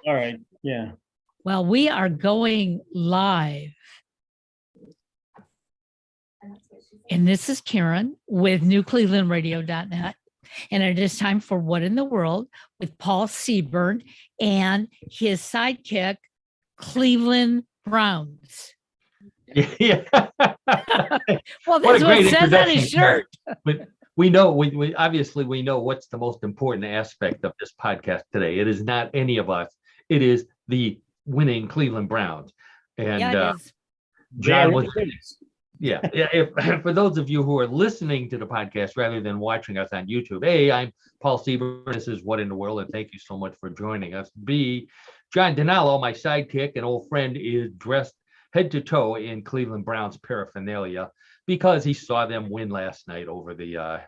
All right. Yeah. Well, we are going live. And this is Karen with newclevelandradio.net. And it is time for What in the World with Paul Seaburn and his sidekick, Cleveland Browns. Yeah. Well, What a that's what great it says on his introduction, shirt. But we know, we obviously we know what's the most important aspect of this podcast today. It is not any of us. It is the winning Cleveland Browns. And Yeah, it is. John There was, it is. yeah. If, for those of you who are listening to the podcast rather than watching us on YouTube, A, I'm Paul Seaburn. This is What in the World, and thank you so much for joining us. B, John DiNallo, my sidekick and old friend, is dressed head to toe in Cleveland Browns paraphernalia because he saw them win last night over the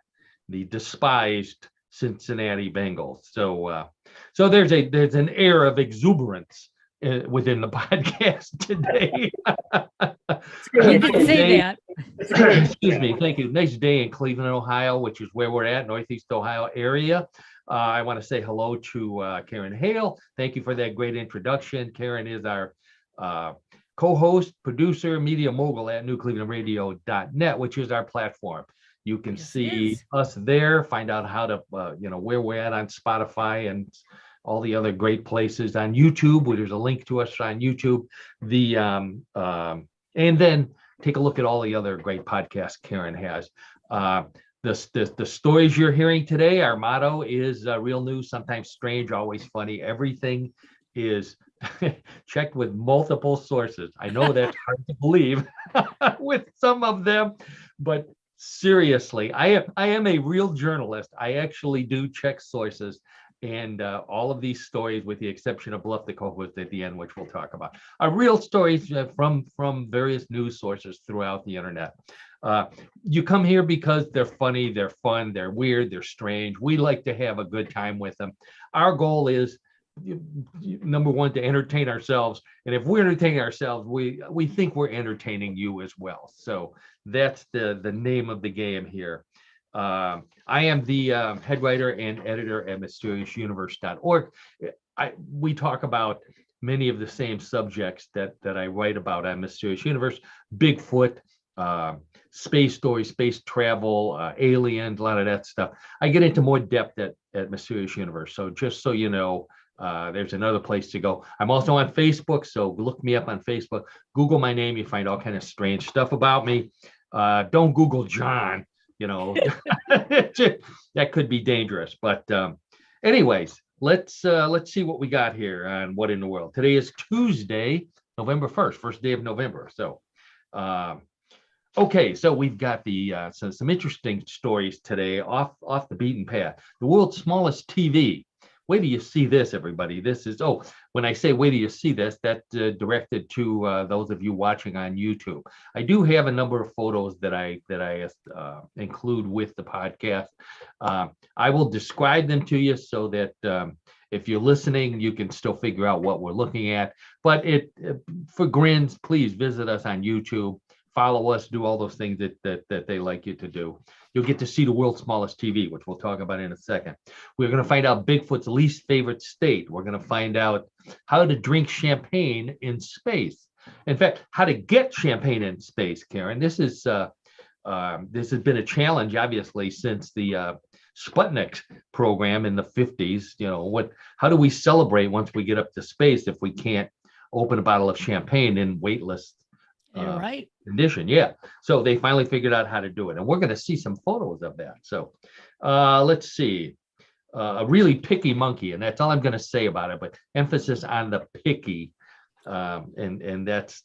despised Cincinnati Bengals. So there's an air of exuberance within the podcast today. You can say that. Excuse me. Thank you. Nice day in Cleveland, Ohio, which is where we're at, Northeast Ohio area. I want to say hello to Karen Hale. Thank you for that great introduction. Karen is our co-host, producer, media mogul at newclevelandradio.net, which is our platform. You can see us there, find out how to, where we're at on Spotify and all the other great places on YouTube, where there's a link to us on YouTube. And then take a look at all the other great podcasts Karen has. The stories you're hearing today, our motto is real news, sometimes strange, always funny. Everything is checked with multiple sources. I know that's hard to believe with some of them, but seriously, I am a real journalist. I actually do check sources, and all of these stories, with the exception of Bluff the co-host at the end, which we'll talk about, are real stories from various news sources throughout the internet. You come here because they're funny, they're fun, they're weird, they're strange. We like to have a good time with them. Our goal is, number one, to entertain ourselves, and if we're entertaining ourselves, we think we're entertaining you as well. So that's the name of the game here. I am the head writer and editor at mysteriousuniverse.org. We talk about many of the same subjects that I write about on Mysterious Universe: Bigfoot, space stories, space travel, aliens, a lot of that stuff. I get into more depth at Mysterious Universe. So just so you know, there's another place to go. I'm also on Facebook, so look me up on Facebook. Google my name, you find all kind of strange stuff about me. Don't Google John, that could be dangerous. But anyways, let's see what we got here on What in the World. Today is Tuesday, November 1st, first day of November. So okay, so we've got some interesting stories today off the beaten path. The world's smallest TV. Wait till you see this, everybody. This is, when I say wait till you see this, that's directed to those of you watching on YouTube. I do have a number of photos that I include with the podcast. I will describe them to you so that if you're listening, you can still figure out what we're looking at. But for grins, please visit us on YouTube. Follow us, do all those things that they like you to do. You'll get to see the world's smallest TV, which we'll talk about in a second. We're going to find out Bigfoot's least favorite state. We're going to find out how to drink champagne in space. In fact, how to get champagne in space, Karen. This has been a challenge, obviously, since the Sputnik program in the 50s. How do we celebrate once we get up to space if we can't open a bottle of champagne in weightless right. condition? Yeah. So they finally figured out how to do it. And we're going to see some photos of that. So let's see. A really picky monkey. And that's all I'm going to say about it. But emphasis on the picky. And that's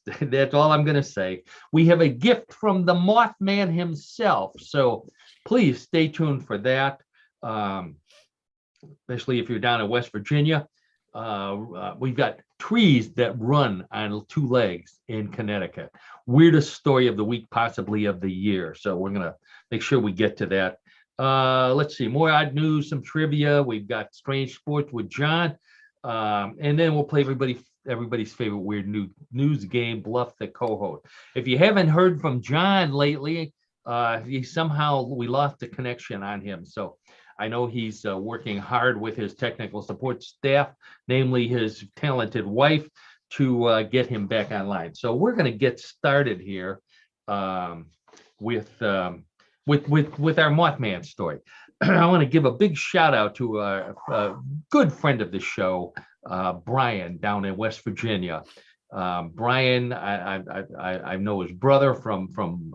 all I'm going to say. We have a gift from the Mothman himself. So please stay tuned for that. Especially if you're down in West Virginia. We've got trees that run on two legs in Connecticut. Weirdest story of the week, possibly of the year. So we're going to make sure we get to that. Let's see, more odd news, some trivia. We've got strange sports with John. And then we'll play everybody's favorite weird news game, Bluff the co-host. If you haven't heard from John lately, we lost the connection on him. So I know he's working hard with his technical support staff, namely his talented wife, to get him back online. So we're going to get started here with our Mothman story. I want to give a big shout out to a good friend of the show, Brian, down in West Virginia. Brian, I know his brother from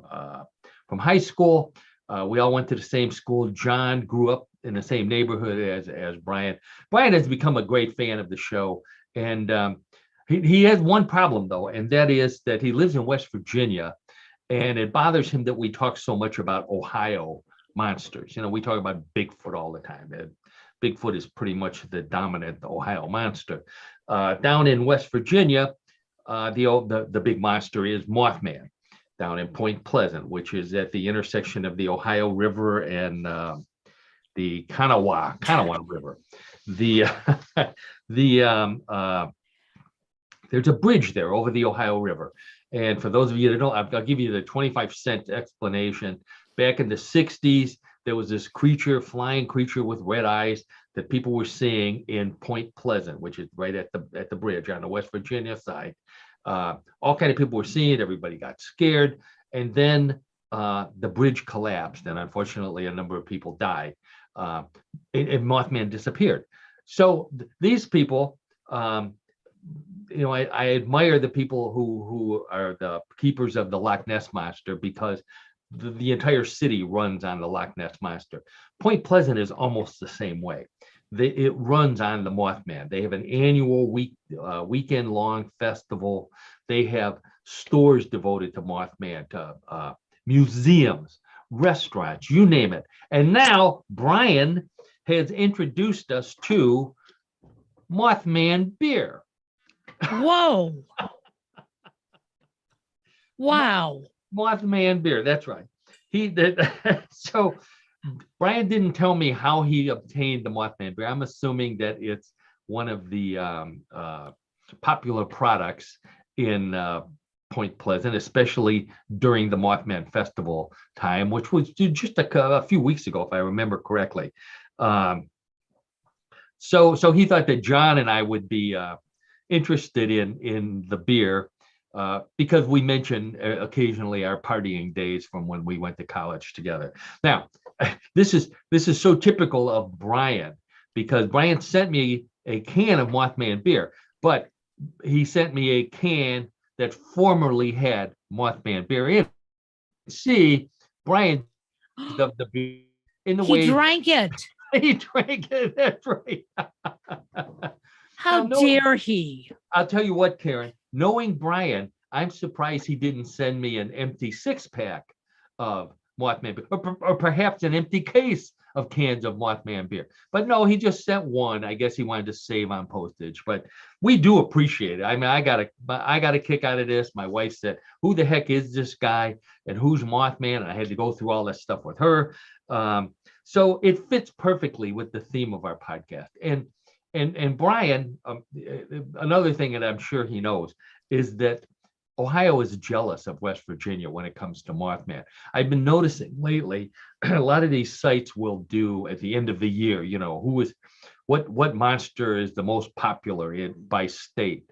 high school. We all went to the same school. John grew up in the same neighborhood as Brian. Brian has become a great fan of the show, and he has one problem though, and that is that he lives in West Virginia, and it bothers him that we talk so much about Ohio monsters. We talk about Bigfoot all the time. Bigfoot is pretty much the dominant Ohio monster. Down in West Virginia, the big monster is Mothman, down in Point Pleasant, which is at the intersection of the Ohio River and the Kanawha River. There's a bridge there over the Ohio River. And for those of you that don't, I'll give you the 25-cent explanation. Back in the 60s, there was this flying creature with red eyes that people were seeing in Point Pleasant, which is right at the bridge on the West Virginia side. All kind of people were seeing it. Everybody got scared. And then the bridge collapsed. And unfortunately, a number of people died. And Mothman disappeared. So these people, I admire the people who are the keepers of the Loch Ness Monster, because the entire city runs on the Loch Ness Monster. Point Pleasant is almost the same way. It runs on the Mothman. They have an annual weekend-long festival. They have stores devoted to Mothman, to museums, restaurants, you name it. And now Brian has introduced us to Mothman beer. Whoa. Wow. Mothman beer, that's right. So Brian didn't tell me how he obtained the Mothman beer. I'm assuming that it's one of the popular products in Point Pleasant, especially during the Mothman Festival time, which was just a few weeks ago, if I remember correctly. So he thought that John and I would be interested in the beer, because we mention occasionally our partying days from when we went to college together. Now, this is so typical of Brian, because Brian sent me a can of Mothman beer, but he sent me a can that formerly had Mothman beer in it. See, Brian, the beer in the way he drank it. He drank it. That's right. How dare he? I'll tell you what, Karen, knowing Brian, I'm surprised he didn't send me an empty 6-pack of Mothman beer, or perhaps an empty case of cans of Mothman beer. But no, he just sent one. I guess he wanted to save on postage, but we do appreciate it. I mean, I got a kick out of this. My wife said, who the heck is this guy and who's Mothman? And I had to go through all that stuff with her. So it fits perfectly with the theme of our podcast. And Brian, another thing that I'm sure he knows is that Ohio is jealous of West Virginia when it comes to Mothman. I've been noticing lately, a lot of these sites will do at the end of the year, what monster is the most popular by state.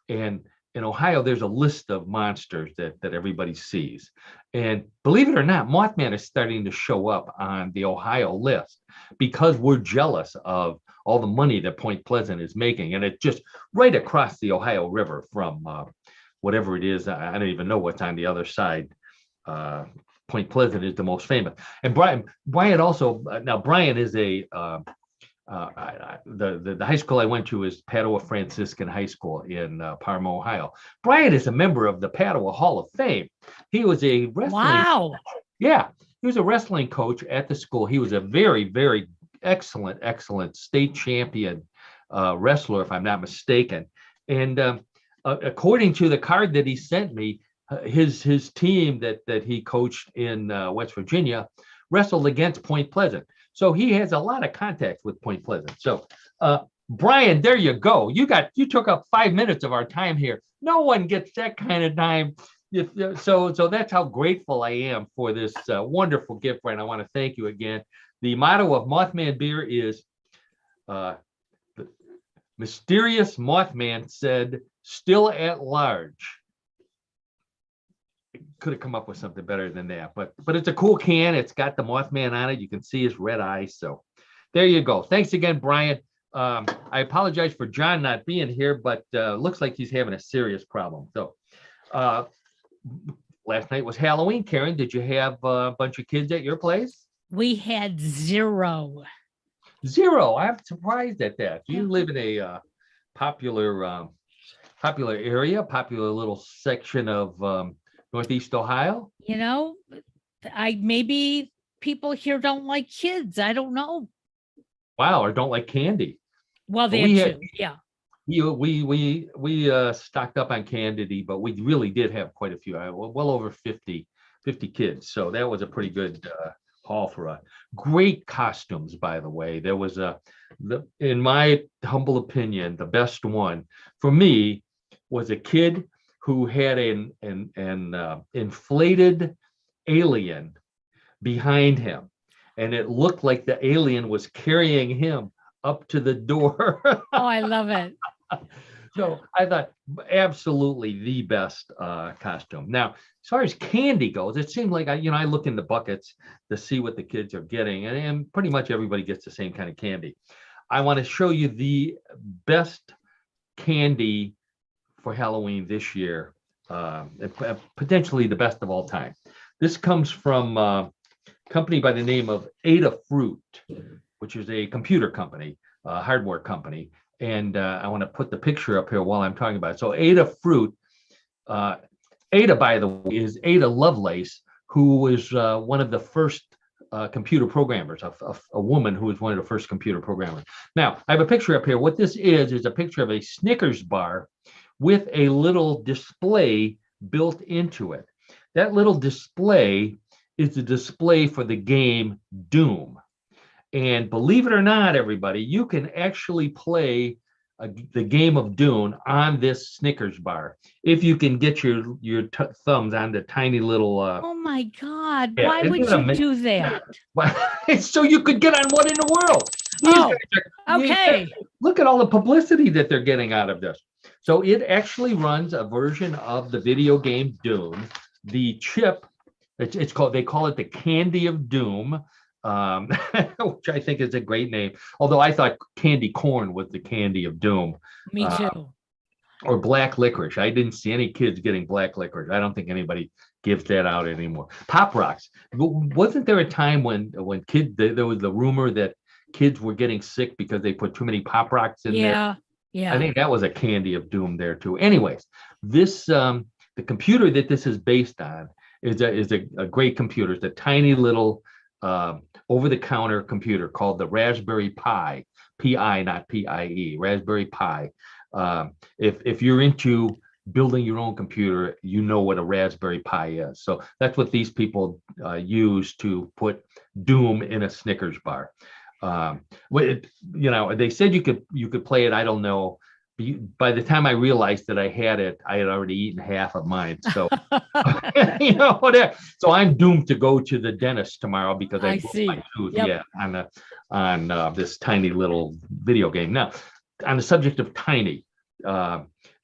And in Ohio, there's a list of monsters that everybody sees. And believe it or not, Mothman is starting to show up on the Ohio list because we're jealous of all the money that Point Pleasant is making. And it's just right across the Ohio River from whatever it is. I don't even know what's on the other side. Point Pleasant is the most famous. And Brian also, now Brian is the high school I went to is Padua Franciscan High School in Parma, Ohio. Brian is a member of the Padua Hall of Fame. He was a wrestling. Wow. Yeah, he was a wrestling coach at the school. He was a very, very excellent state champion wrestler, if I'm not mistaken. And according to the card that he sent me, his team that he coached in West Virginia wrestled against Point Pleasant. So he has a lot of contacts with Point Pleasant. So Brian, there you go. You took up 5 minutes of our time here. No one gets that kind of time. So that's how grateful I am for this wonderful gift, Brian. I want to thank you again. The motto of Mothman Beer is the mysterious Mothman said, "Still at large." Could have come up with something better than that, but it's a cool can. It's got the Mothman on it. You can see his red eyes. So there you go. Thanks again, Brian. I apologize for John not being here, but looks like he's having a serious problem. So last night was Halloween. Karen, did you have a bunch of kids at your place? We had zero. Zero. I'm surprised at that. You live in a popular area, popular little section of Northeast Ohio. You know, maybe people here don't like kids. I don't know. Wow, or don't like candy. Well, they too. Yeah. We stocked up on candy, but we really did have quite a few. Well over 50 kids. So that was a pretty good haul for us. Great costumes, by the way. There was in my humble opinion, the best one for me was a kid who had an inflated alien behind him, and it looked like the alien was carrying him up to the door. Oh, I love it. So I thought absolutely the best costume. Now, as far as candy goes, it seemed like I look in the buckets to see what the kids are getting, and pretty much everybody gets the same kind of candy. I want to show you the best candy for Halloween this year, potentially the best of all time. This comes from a company by the name of Adafruit, which is a computer company, hardware company. And I want to put the picture up here while I'm talking about it. So Adafruit, Ada, by the way, is Ada Lovelace, who was one of the first computer programmers, a woman who was one of the first computer programmers. Now, I have a picture up here. What this is a picture of a Snickers bar with a little display built into it. That little display is the display for the game Doom. And believe it or not, everybody, you can actually play the game of Doom on this Snickers bar if you can get your thumbs on the tiny little. Oh my God! Yeah, why would you do that? So you could get on What in the World. Okay. Look at all the publicity that they're getting out of this. So it actually runs a version of the video game Doom. The chip, it's called. They call it the Candy of Doom, which I think is a great name. Although I thought candy corn was the Candy of Doom. Me too. Or black licorice. I didn't see any kids getting black licorice. I don't think anybody gives that out anymore. Pop Rocks. Wasn't there a time when kids, there was the rumor that kids were getting sick because they put too many Pop Rocks in there? Yeah. I think that was a Candy of Doom there too. Anyways, this the computer that this is based on is a great computer. It's a tiny little over-the-counter computer called the Raspberry Pi. P-I, not P-I-E. Raspberry Pi. If you're into building your own computer, you know what a Raspberry Pi is. So that's what these people use to put Doom in a Snickers bar. They said you could play it. I don't know. By the time I realized that I had it, I had already eaten half of mine. So, so I'm doomed to go to the dentist tomorrow because I broke my tooth. Yep. Yeah, on this tiny little video game. Now, on the subject of tiny,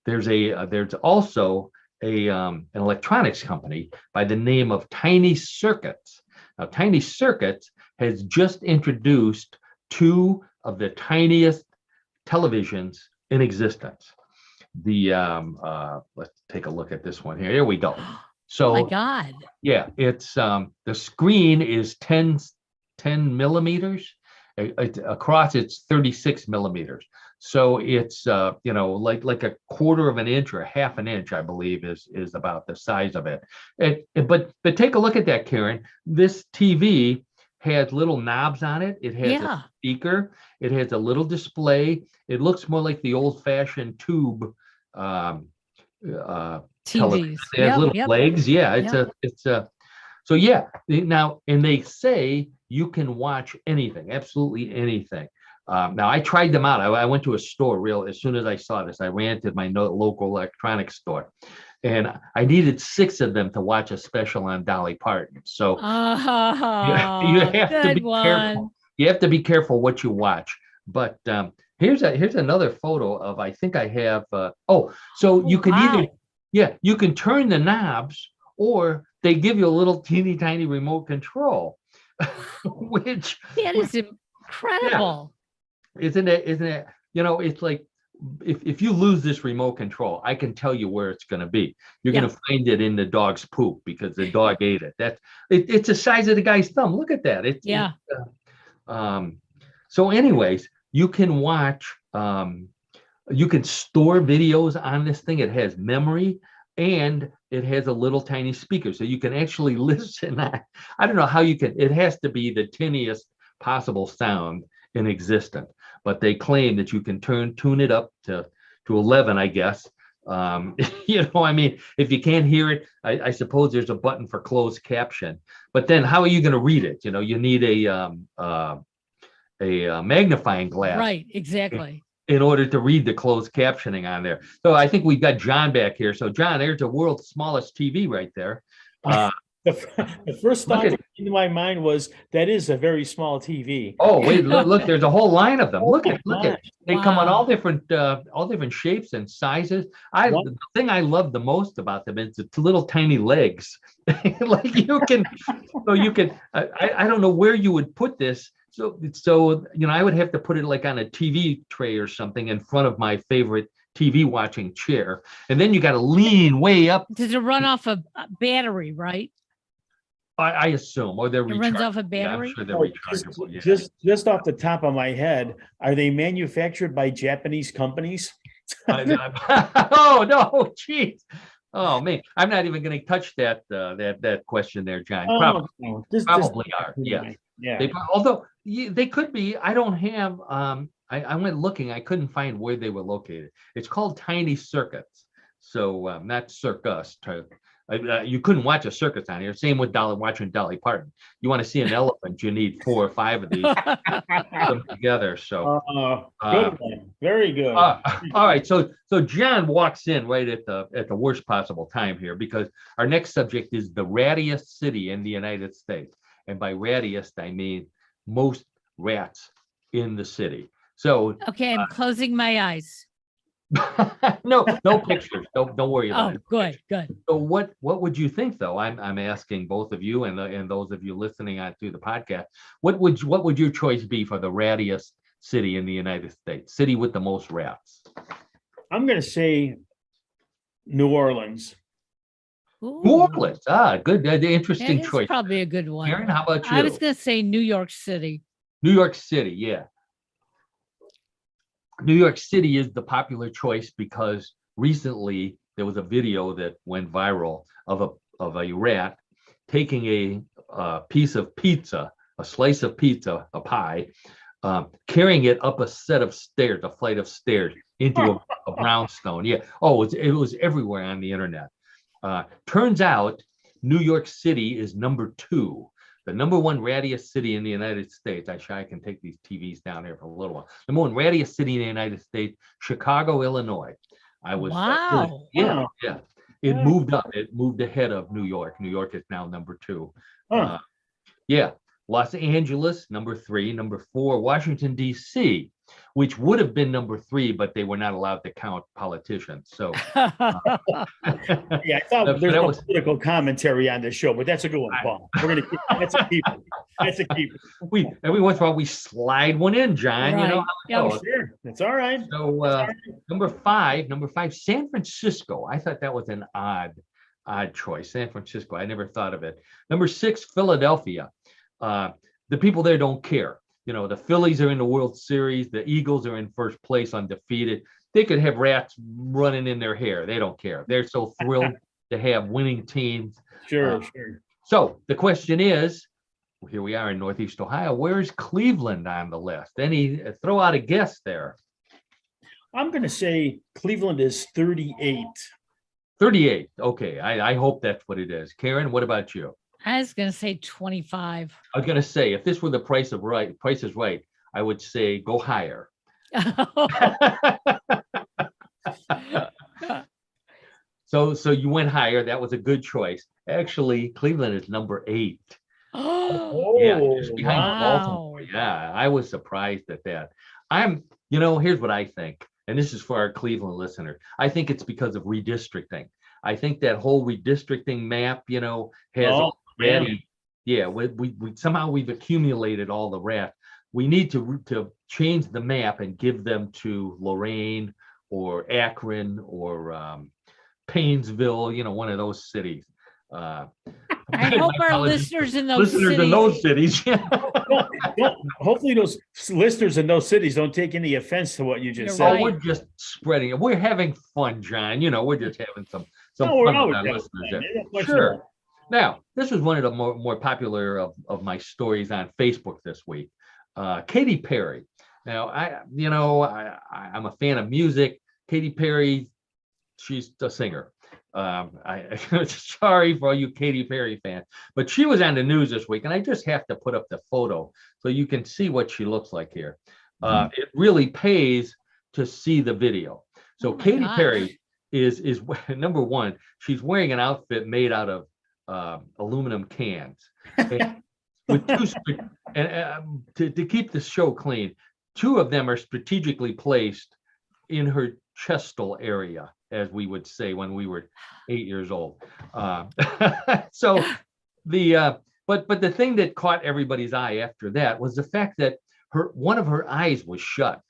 there's also an electronics company by the name of Tiny Circuits. Now, Tiny Circuits has just introduced two of the tiniest televisions in existence. Let's take a look at this one here. Here we go. So, oh my God. Yeah, it's the screen is 10 millimeters. Across it's 36 millimeters. So it's like a quarter of an inch or a half an inch, I believe, is about the size of it. But take a look at that, Karen. This TV has little knobs on it. It has a speaker. It has a little display. It looks more like the old-fashioned tube TVs. It has little legs. Yeah, so yeah. Now, and they say you can watch anything, absolutely anything. Now, I tried them out. I went to a store as soon as I saw this. I ran to my local electronics store, and I needed 6 of them to watch a special on Dolly Parton. So you have to good be careful. one. You have to be careful what you watch. But here's another photo of, I think I have. So you can either, you can turn the knobs, or they give you a little teeny tiny remote control, which That is incredible. isn't it? It's like, if you lose this remote control, I can tell you where it's going to be. You're going to find it in the dog's poop because the dog ate it. It's the size of the guy's thumb. Look at that. So anyways, you can watch, you can store videos on this thing. It has memory, and it has a little tiny speaker. So you can actually listen. I don't know how you can, it has to be the tiniest possible sound in existence, but they claim that you can tune it up to 11, I guess. If you can't hear it, I suppose there's a button for closed caption, but then how are you going to read it? You need a magnifying glass. Right, exactly. In order to read the closed captioning on there. So I think we've got John back here. So John, there's the world's smallest TV right there. The first thought that came to my mind was, that is a very small TV. Oh, wait, look, there's a whole line of them. Look at. They come on all different shapes and sizes. The thing I love the most about them is its little tiny legs. Like you can, I don't know where you would put this. So I would have to put it like on a TV tray or something in front of my favorite TV watching chair. And then you got to lean way up. Does it run off a battery, right? I assume, or they're It runs off a battery. Yeah, I'm sure they're rechargeable. Just off the top of my head, are they manufactured by Japanese companies? Oh no, geez. Oh man, I'm not even going to touch that question there, John. Probably are. Yeah. Although they could be. I don't have. I went looking. I couldn't find where they were located. It's called Tiny Circuits. So not circus. You couldn't watch a circus on here. Same with watching Dolly Parton. You want to see an elephant, you need 4 or 5 of these them together. So good one. Very good. All right. So John walks in right at the worst possible time here, because our next subject is the rattiest city in the United States. And by rattiest, I mean most rats in the city. So okay, I'm closing my eyes. no pictures. Don't worry about it. Good. So what would you think, though? I'm asking both of you and those of you listening on to the podcast. What would your choice be for the rattiest city in the United States? City with the most rats. I'm going to say New Orleans. Ooh, New Orleans. Good. Interesting that is choice. probably a good one. Karen, how about you? I was going to say New York City. New York City. Yeah. New York City is the popular choice because recently there was a video that went viral of a rat taking a piece of pizza, a slice of pizza, a pie, carrying it up a flight of stairs into a brownstone. Yeah. Oh, it was everywhere on the internet. Turns out New York City is number 2. The number 1 rattiest city in the United States. I can take these TVs down here for a little while. Number 1 rattiest city in the United States, Chicago, Illinois. Wow. Yeah. It moved up. It moved ahead of New York. New York is now number 2. Los Angeles, number 3. Number 4, Washington, D.C., which would have been number 3, but they were not allowed to count politicians. So, I thought there's no political commentary on this show, but that's a good one, Paul. We're gonna keep that's a keeper. That's a keeper. Every once in a while we slide one in, John. Right. You know how it goes. Sure. That's all right. So number five, San Francisco. I thought that was an odd choice. San Francisco. I never thought of it. Number 6, Philadelphia. The people there don't care. You know, the Phillies are in the World Series. The Eagles are in first place, undefeated. They could have rats running in their hair. They don't care. They're so thrilled to have winning teams. Sure. So the question is, here we are in Northeast Ohio. Where's Cleveland on the list? Throw out a guess there. I'm going to say Cleveland is 38. 38. Okay. I hope that's what it is. Karen, what about you? I was going to say 25. I was going to say, if this were the Price is Right, I would say go higher. So you went higher. That was a good choice. Actually, Cleveland is number 8. Oh, Yeah, just behind wow. Baltimore. Yeah, I was surprised at that. Here's what I think, and this is for our Cleveland listener. I think it's because of redistricting. I think that whole redistricting map, has Oh, already, we somehow we've accumulated all the rest. We need to change the map and give them to Lorraine or Akron or Painesville, one of those cities. I hope My our apologies. listeners in those Listeners in cities. those cities. Hopefully those listeners in those cities don't take any offense to what you just You're said. right. We're just spreading it. We're having fun, John. We're just having some No, we're fun with always our having listeners fun. there. Yeah, no question Sure. about it. Now, this was one of the more popular of my stories on Facebook this week. Katy Perry. Now, I'm a fan of music. Katy Perry, she's a singer. Sorry for all you Katy Perry fans, but she was on the news this week, and I just have to put up the photo so you can see what she looks like here. It really pays to see the video. So Oh my Katy gosh. Perry is number one. She's wearing an outfit made out of aluminum cans, and with to keep the show clean. 2 of them are strategically placed in her chestal area, as we would say when we were 8 years old. So but the thing that caught everybody's eye after that was the fact that one of her eyes was shut.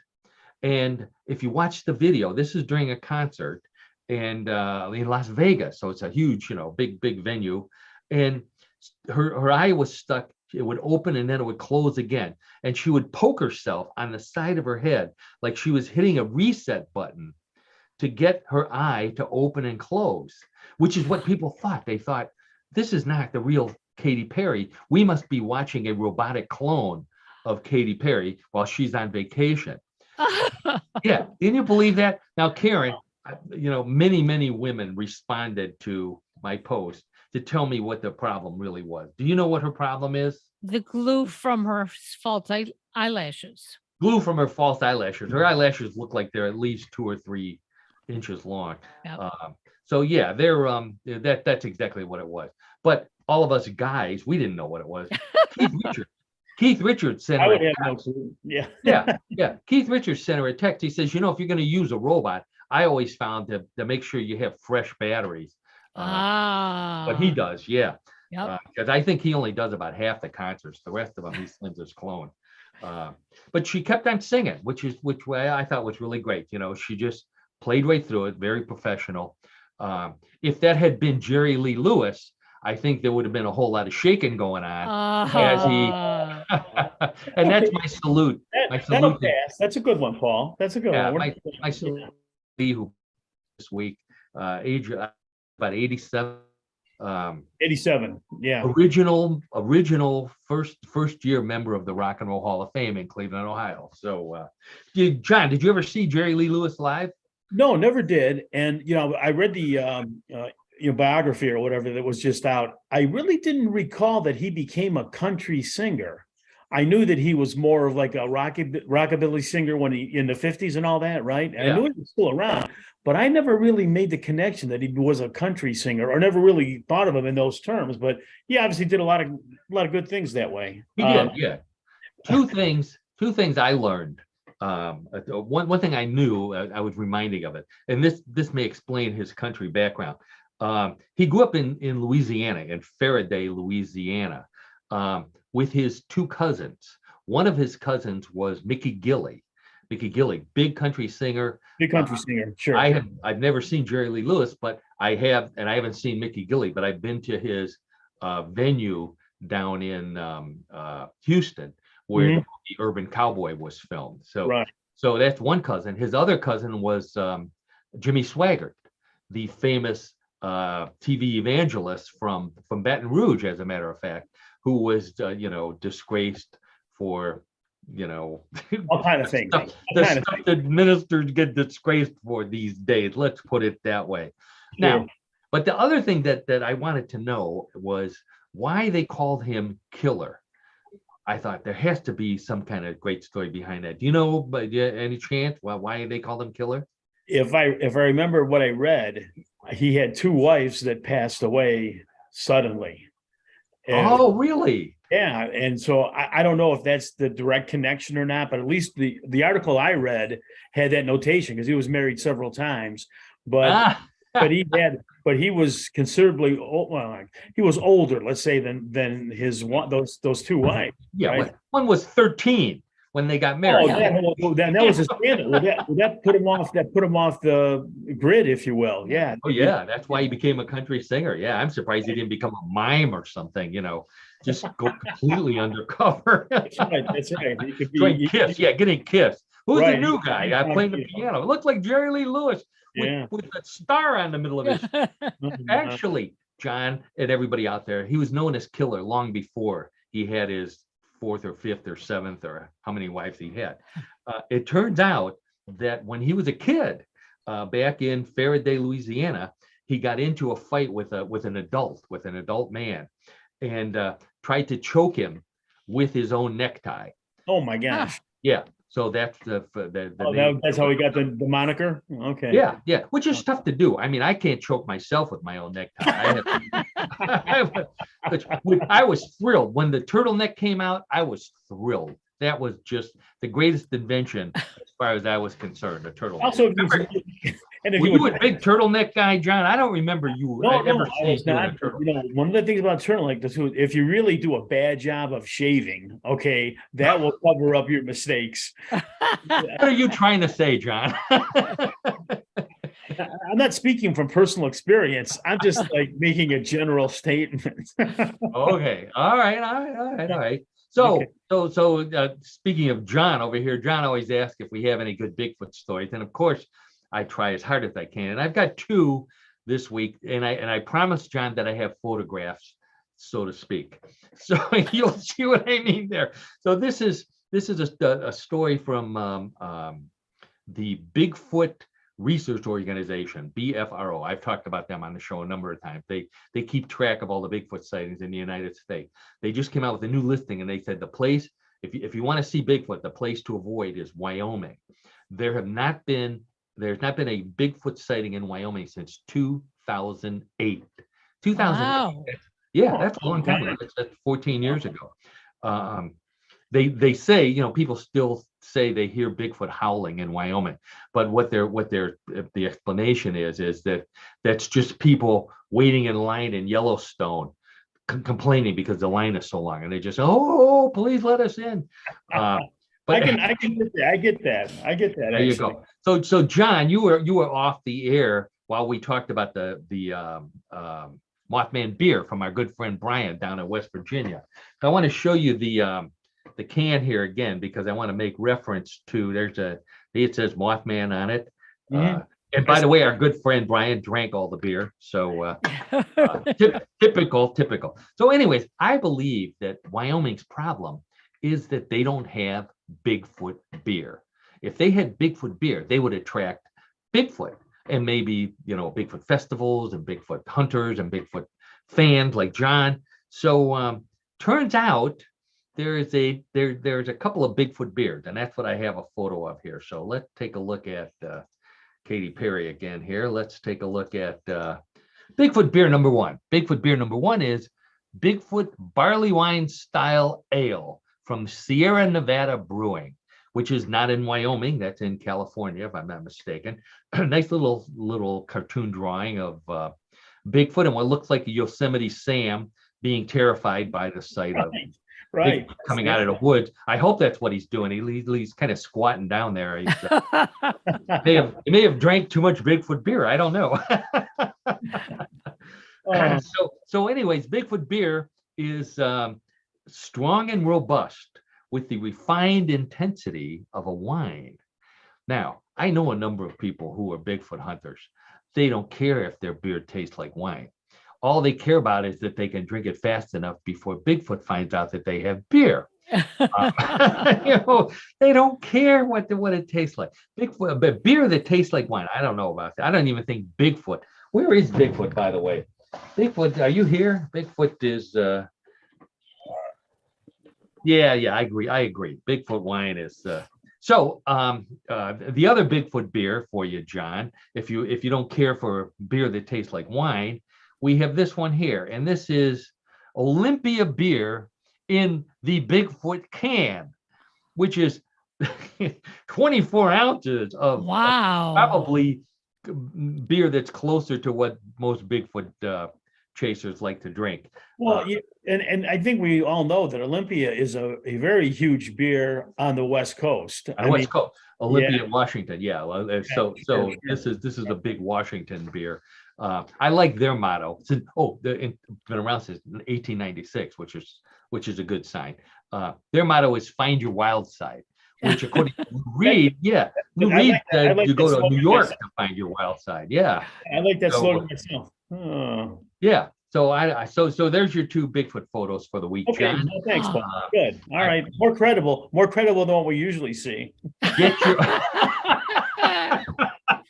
And if you watch the video, this is during a concert and in Las Vegas, so it's a huge, big venue, and her eye was stuck. It would open and then it would close again, and she would poke herself on the side of her head like she was hitting a reset button to get her eye to open and close, which is what people thought. They thought, this is not the real Katy Perry. We must be watching a robotic clone of Katy Perry while she's on vacation. Yeah, can you believe that? Now, Karen, many women responded to my post to tell me what the problem really was. Do you know what her problem is? The glue from her false eyelashes. Glue from her false eyelashes. Her eyelashes look like they're at least 2 or 3 inches long. Yep. So yeah, they're that's exactly what it was. But all of us guys, we didn't know what it was. Keith Richards sent I her would a have no text. clue. Yeah. Yeah. Keith Richards sent her a text. He says, if you're going to use a robot, I always found to make sure you have fresh batteries. But he does, yeah. Yep. Because I think he only does about half the concerts. The rest of them, he sends his clone. But she kept on singing, which I thought was really great. She just played right through it, very professional. If that had been Jerry Lee Lewis, I think there would have been a whole lot of shaking going on as he. And that's my salute. That'll pass. That's a good one, Paul. That's a good one. My salute who this week, age about 87. 87. Yeah. Original first year member of the Rock and Roll Hall of Fame in Cleveland, Ohio. So, John, did you ever see Jerry Lee Lewis live? No, never did. And I read the biography or whatever that was just out. I really didn't recall that he became a country singer. I knew that he was more of like a rockabilly singer when he in the 50s and all that, right? And I knew he was still around, but I never really made the connection that he was a country singer, or never really thought of him in those terms. But he obviously did a lot of good things that way. He did, yeah. Two things I learned. One thing I knew, I was reminding of it, and this may explain his country background. He grew up in Louisiana, in Faraday, Louisiana, with his 2 cousins. One of his cousins was Mickey Gilley, big country singer. Big country singer, sure. I've never seen Jerry Lee Lewis, but I haven't seen Mickey Gilley, but I've been to his venue down in Houston, where the Urban Cowboy was filmed. So, right. So that's one cousin. His other cousin was Jimmy Swaggart, the famous TV evangelist from Baton Rouge, as a matter of fact, who was disgraced for all kind of things. Stuff that ministers get disgraced for these days. Let's put it that way. Now, but the other thing that I wanted to know was why they called him Killer. I thought there has to be some kind of great story behind that. Do you know, by any chance, why they called him Killer? If I remember what I read, he had two wives that passed away suddenly. And Oh, really? yeah, and so I don't know if that's the direct connection or not, but at least the article I read had that notation because he was married several times, but Ah, he was considerably old, well, he was older, let's say, than his one those two wives, yeah. right? One was 13 when they got Oh, married. that was a scandal. That put him off. That put him off the grid, if you will. Yeah. Oh, yeah. That's why he became a country singer. Yeah. I'm surprised he didn't become a mime or something, just go completely undercover. That's right. That's right. He could Join be Kiss. Yeah. Getting Kiss. Who's the right. new guy? Playing the piano. It looked like Jerry Lee Lewis Yeah. with a star on the middle of his. Actually, John and everybody out there, he was known as Killer long before he had his fourth or fifth or seventh or how many wives he had. It turns out that when he was a kid, back in Faraday, Louisiana, he got into a fight with an adult man, and tried to choke him with his own necktie. Oh my gosh. Yeah. So that's the name. That's how he got the moniker. Okay. Yeah, which is tough to do. I mean, I can't choke myself with my own necktie. I was thrilled when the turtleneck came out. I was thrilled. That was just the greatest invention as far as I was concerned. A turtleneck. Also, were you a big turtleneck guy, John? I don't remember you ever seeing you in a turtleneck. One of the things about turtleneck is if you really do a bad job of shaving, okay, that will cover up your mistakes. What are you trying to say, John? I'm not speaking from personal experience. I'm just like making a general statement. Okay. All right. So, speaking of John over here, John always asks if we have any good Bigfoot stories, and of course, I try as hard as I can. And I've got two this week, and I promised John that I have photographs, so to speak. So you'll see what I mean there. So this is a story from the Bigfoot Research Organization, BFRO. I've talked about them on the show a number of times. They keep track of all the Bigfoot sightings in the United States. They just came out with a new listing, and they said the place, if you want to see Bigfoot, the place to avoid is Wyoming. There's not been a Bigfoot sighting in Wyoming since 2008. 2008. Wow. Yeah, that's a long time ago. That's 14 years ago. They say, people still say they hear Bigfoot howling in Wyoming, but what the explanation is that that's just people waiting in line in Yellowstone complaining because the line is so long, and they just, oh, please let us in. But I get that. There you go. So John, you were off the air while we talked about the Mothman beer from our good friend Brian down in West Virginia. So I want to show you the can here again, because I want to make reference to, it says Mothman on it. Mm-hmm. And by the way, our good friend Brian drank all the beer. So typical. So anyways, I believe that Wyoming's problem is that they don't have Bigfoot beer. If they had Bigfoot beer, they would attract Bigfoot, and maybe, Bigfoot festivals and Bigfoot hunters and Bigfoot fans like John. So turns out there's a couple of Bigfoot beers, and that's what I have a photo of here. So let's take a look at Katy Perry again here. Let's take a look at Bigfoot beer number one. Bigfoot beer number one is Bigfoot barley wine style ale from Sierra Nevada Brewing, which is not in Wyoming. That's in California, if I'm not mistaken. Nice little cartoon drawing of Bigfoot and what looks like a Yosemite Sam being terrified by the sight of right coming out of the woods. I hope that's what he's doing. He's kind of squatting down there. He may have drank too much Bigfoot beer. I don't know. So anyways, Bigfoot beer is strong and robust with the refined intensity of a wine. Now, I know a number of people who are Bigfoot hunters. They don't care if their beer tastes like wine. All they care about is that they can drink it fast enough before Bigfoot finds out that they have beer. They don't care what it tastes like. Bigfoot, but beer that tastes like wine, I don't know about that. I don't even think Bigfoot. Where is Bigfoot, by the way? Bigfoot, are you here? Bigfoot is yeah, I agree. Bigfoot wine is So the other Bigfoot beer for you, John, if you don't care for beer that tastes like wine, we have this one here, and this is Olympia beer in the Bigfoot can, which is 24 ounces of Wow. probably beer that's closer to what most Bigfoot chasers like to drink. Well, and I think we all know that Olympia is a very huge beer on the West Coast. On the West Coast, Olympia, yeah. Washington. Yeah. So sure. this is a big Washington beer. I like their motto. It's been around since 1896, which is a good sign. Their motto is "Find your wild side," which, according to Reed, you go to New York to find your wild side. Yeah, I like that slogan myself. Oh. Yeah. So so there's your two Bigfoot photos for the week, Okay, John. well, thanks, Paul. Good. All right, more credible than what we usually see. Get your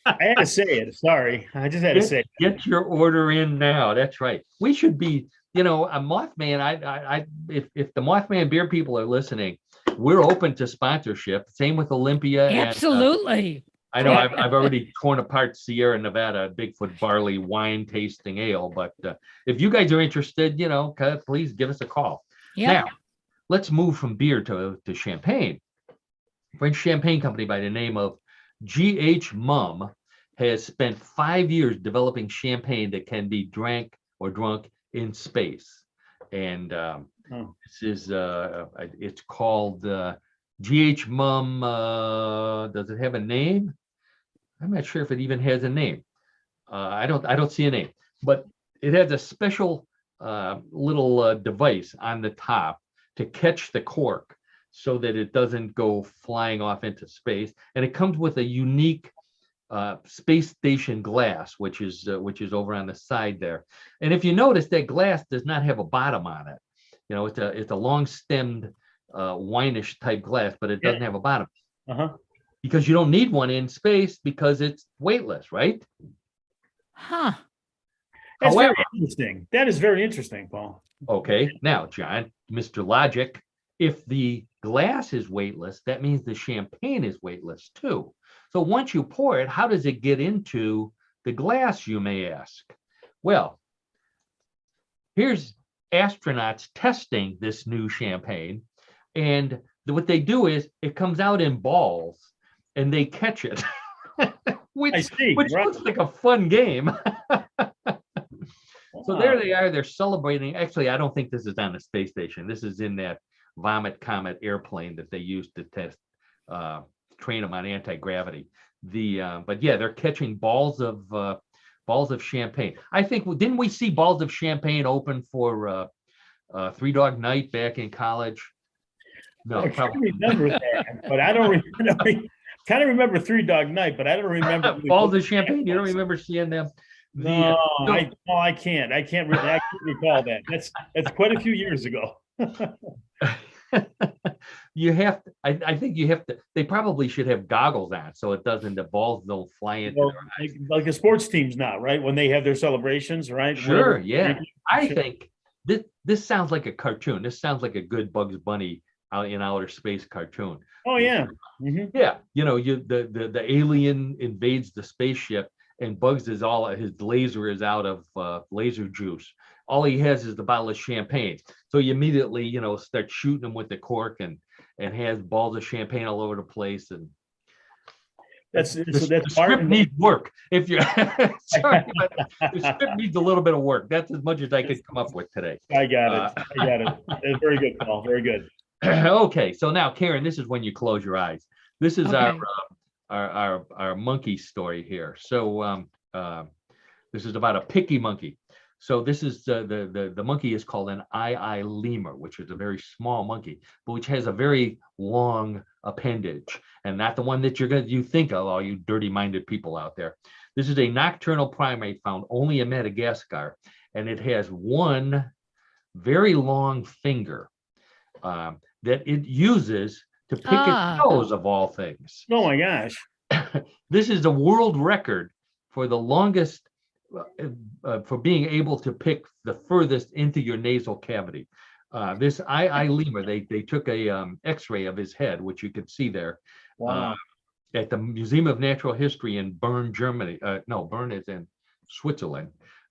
I had to say it. Sorry, I just had to say it. Get your order in now. That's right. We should be, a Mothman. If the Mothman beer people are listening, we're open to sponsorship. Same with Olympia. Absolutely. I know I've already torn apart Sierra Nevada Bigfoot barley wine tasting ale, but if you guys are interested, please give us a call. Yeah. Now, let's move from beer to champagne. French champagne company by the name of G.H. Mumm has spent 5 years developing champagne that can be drank or drunk in space. And this is, it's called G.H. Mumm. Does it have a name? I'm not sure if it even has a name. I don't see a name, but it has a special little device on the top to catch the cork so that it doesn't go flying off into space. And it comes with a unique space station glass, which is over on the side there. And if you notice, that glass does not have a bottom on it. It's a long stemmed winish type glass, but it doesn't have a bottom. Because you don't need one in space because it's weightless, right? Huh. That's very interesting. That is very interesting, Paul. Okay, now, John, Mr. Logic, if the glass is weightless, that means the champagne is weightless too. So once you pour it, how does it get into the glass, you may ask? Well, here's astronauts testing this new champagne, and what they do is it comes out in balls and they catch it, which looks like a fun game. So there they are, they're celebrating. Actually, I don't think this is on the space station. This is in that Vomit Comet airplane that they used to test, train them on anti-gravity. But yeah, they're catching balls of champagne. I think, didn't we see balls of champagne open for Three Dog Night back in college? No, I can't remember that, but I don't remember. Kind of remember Three Dog Night, but I don't remember balls of champagne. You don't remember seeing them? No, I can't. I can't recall that. That's quite a few years ago. You have to, I think you have to, they probably should have goggles on so the balls don't fly into their eyes. Like the sports teams now, right? When they have their celebrations, right? Sure, yeah. I think this sounds like a cartoon. This sounds like a good Bugs Bunny out in outer space cartoon. Oh yeah. Mm-hmm. Yeah. The alien invades the spaceship and Bugs his laser is out of laser juice. All he has is the bottle of champagne. So you immediately, start shooting him with the cork and has balls of champagne all over the place. And the script needs work. If you're sorry, but the script needs a little bit of work. That's as much as I could come up with today. I got it. It's very good, Paul. Very good. Okay, so now, Karen, this is when you close your eyes. This is our monkey story here. So this is about a picky monkey. So this is the monkey is called an lemur, which is a very small monkey, but which has a very long appendage, and not the one that you think of, all you dirty-minded people out there. This is a nocturnal primate found only in Madagascar, and it has one very long finger that it uses to pick its nose, of all things. Oh my gosh. This is a world record for the longest, for being able to pick the furthest into your nasal cavity. This lemur, they took a x-ray of his head, which you can see there, Wow. At the Museum of Natural History in Bern, Germany. No, Bern is in Switzerland.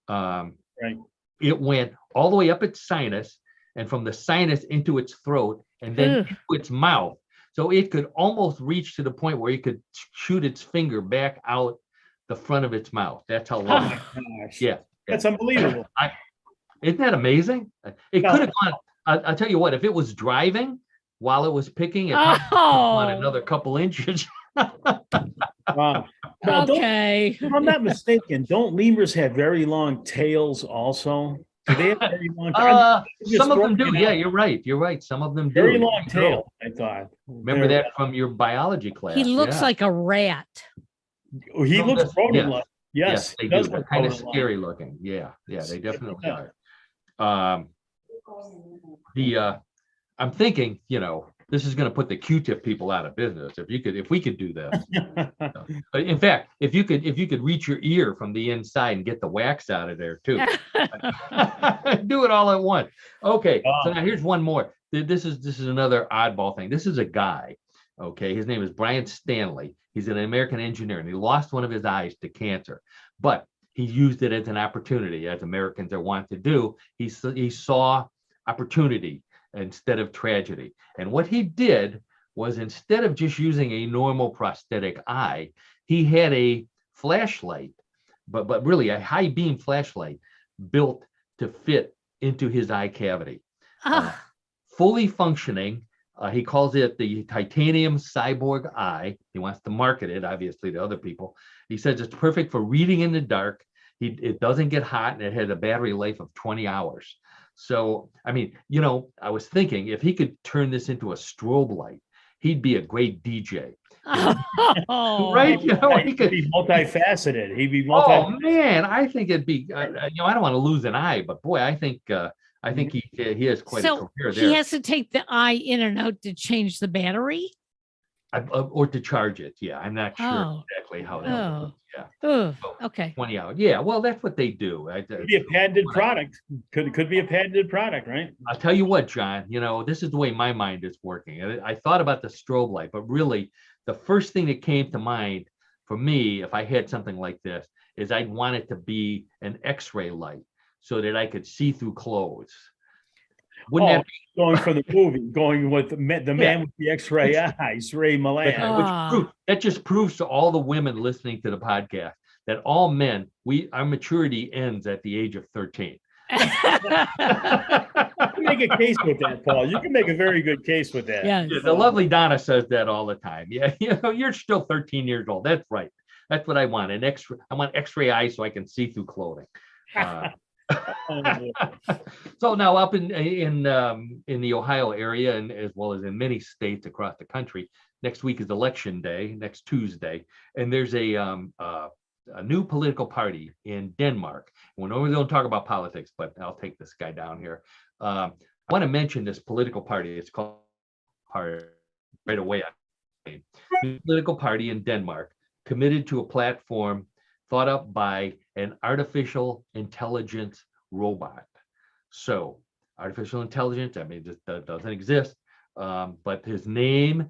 Right. It went all the way up its sinus and from the sinus into its throat and then Ugh. into its mouth. So it could almost reach to the point where it could shoot its finger back out the front of its mouth. That's how long. Gosh. Yeah. That's unbelievable. Isn't that amazing? It No. could have gone. I'll tell you what, if it was driving while it was picking, it probably could have gone Oh, another couple inches. Wow. Now, okay. if I'm not mistaken, don't lemurs have very long tails also? Do they have very long tails? Some of them do. Yeah, you're right. You're right. Some of them do. Very long tail, I thought. Remember that from your biology class. He looks like a rat. He No, looks that's- rodent-like. Yes, Yes, they he do. does They're look kind of rodent-like. scary looking. Yeah, they definitely Yeah. are. I'm thinking, this is going to put the Q-tip people out of business. If we could do this. In fact, if you could reach your ear from the inside and get the wax out of there too. Do it all at once. Okay, so now here's one more. This is another oddball thing. This is a guy. Okay, his name is Brian Stanley. He's an American engineer, and he lost one of his eyes to cancer, but he used it as an opportunity, as Americans are wont to do. He saw opportunity instead of tragedy. And what he did was, instead of just using a normal prosthetic eye, he had a flashlight, but really a high beam flashlight built to fit into his eye cavity. Fully functioning. He calls it the titanium cyborg eye. He wants to market it, obviously, to other people. He says it's perfect for reading in the dark. It doesn't get hot, and it has a battery life of 20 hours. So, I mean, I was thinking if he could turn this into a strobe light, he'd be a great DJ. Right? He'd be multifaceted. He'd be Oh man, I think it'd be. I don't want to lose an eye, but boy, I think he has quite a career there. He has to take the eye in and out to change the battery? Or to charge it. Yeah, I'm not sure exactly how that works. Yeah. Oh, okay. 20 hours. Yeah, well, that's what they do. Could be a patented product. Could be a patented product, right? I'll tell you what, John, this is the way my mind is working. I thought about the strobe light, but really the first thing that came to mind for me, if I had something like this, is I'd want it to be an X-ray light so that I could see through clothes. Wouldn't that be going for the movie, going with the man with the X-ray eyes, Ray Milland. That just proves to all the women listening to the podcast that all men, our maturity ends at the age of 13. You can make a case with that, Paul. You can make a very good case with that. Yes. Yeah, the lovely Donna says that all the time. Yeah, you're still 13 years old. That's right. That's what I want. I want X-ray eyes so I can see through clothing. So now up in the Ohio area, and as well as in many states across the country, next week is election day, next Tuesday, and there's a new political party in Denmark. We normally don't talk about politics, but I'll take this guy down here. I want to mention this political party. It's called right away. New political party in Denmark, committed to a platform thought up by an artificial intelligence robot. So artificial intelligence, I mean, that doesn't exist, but his name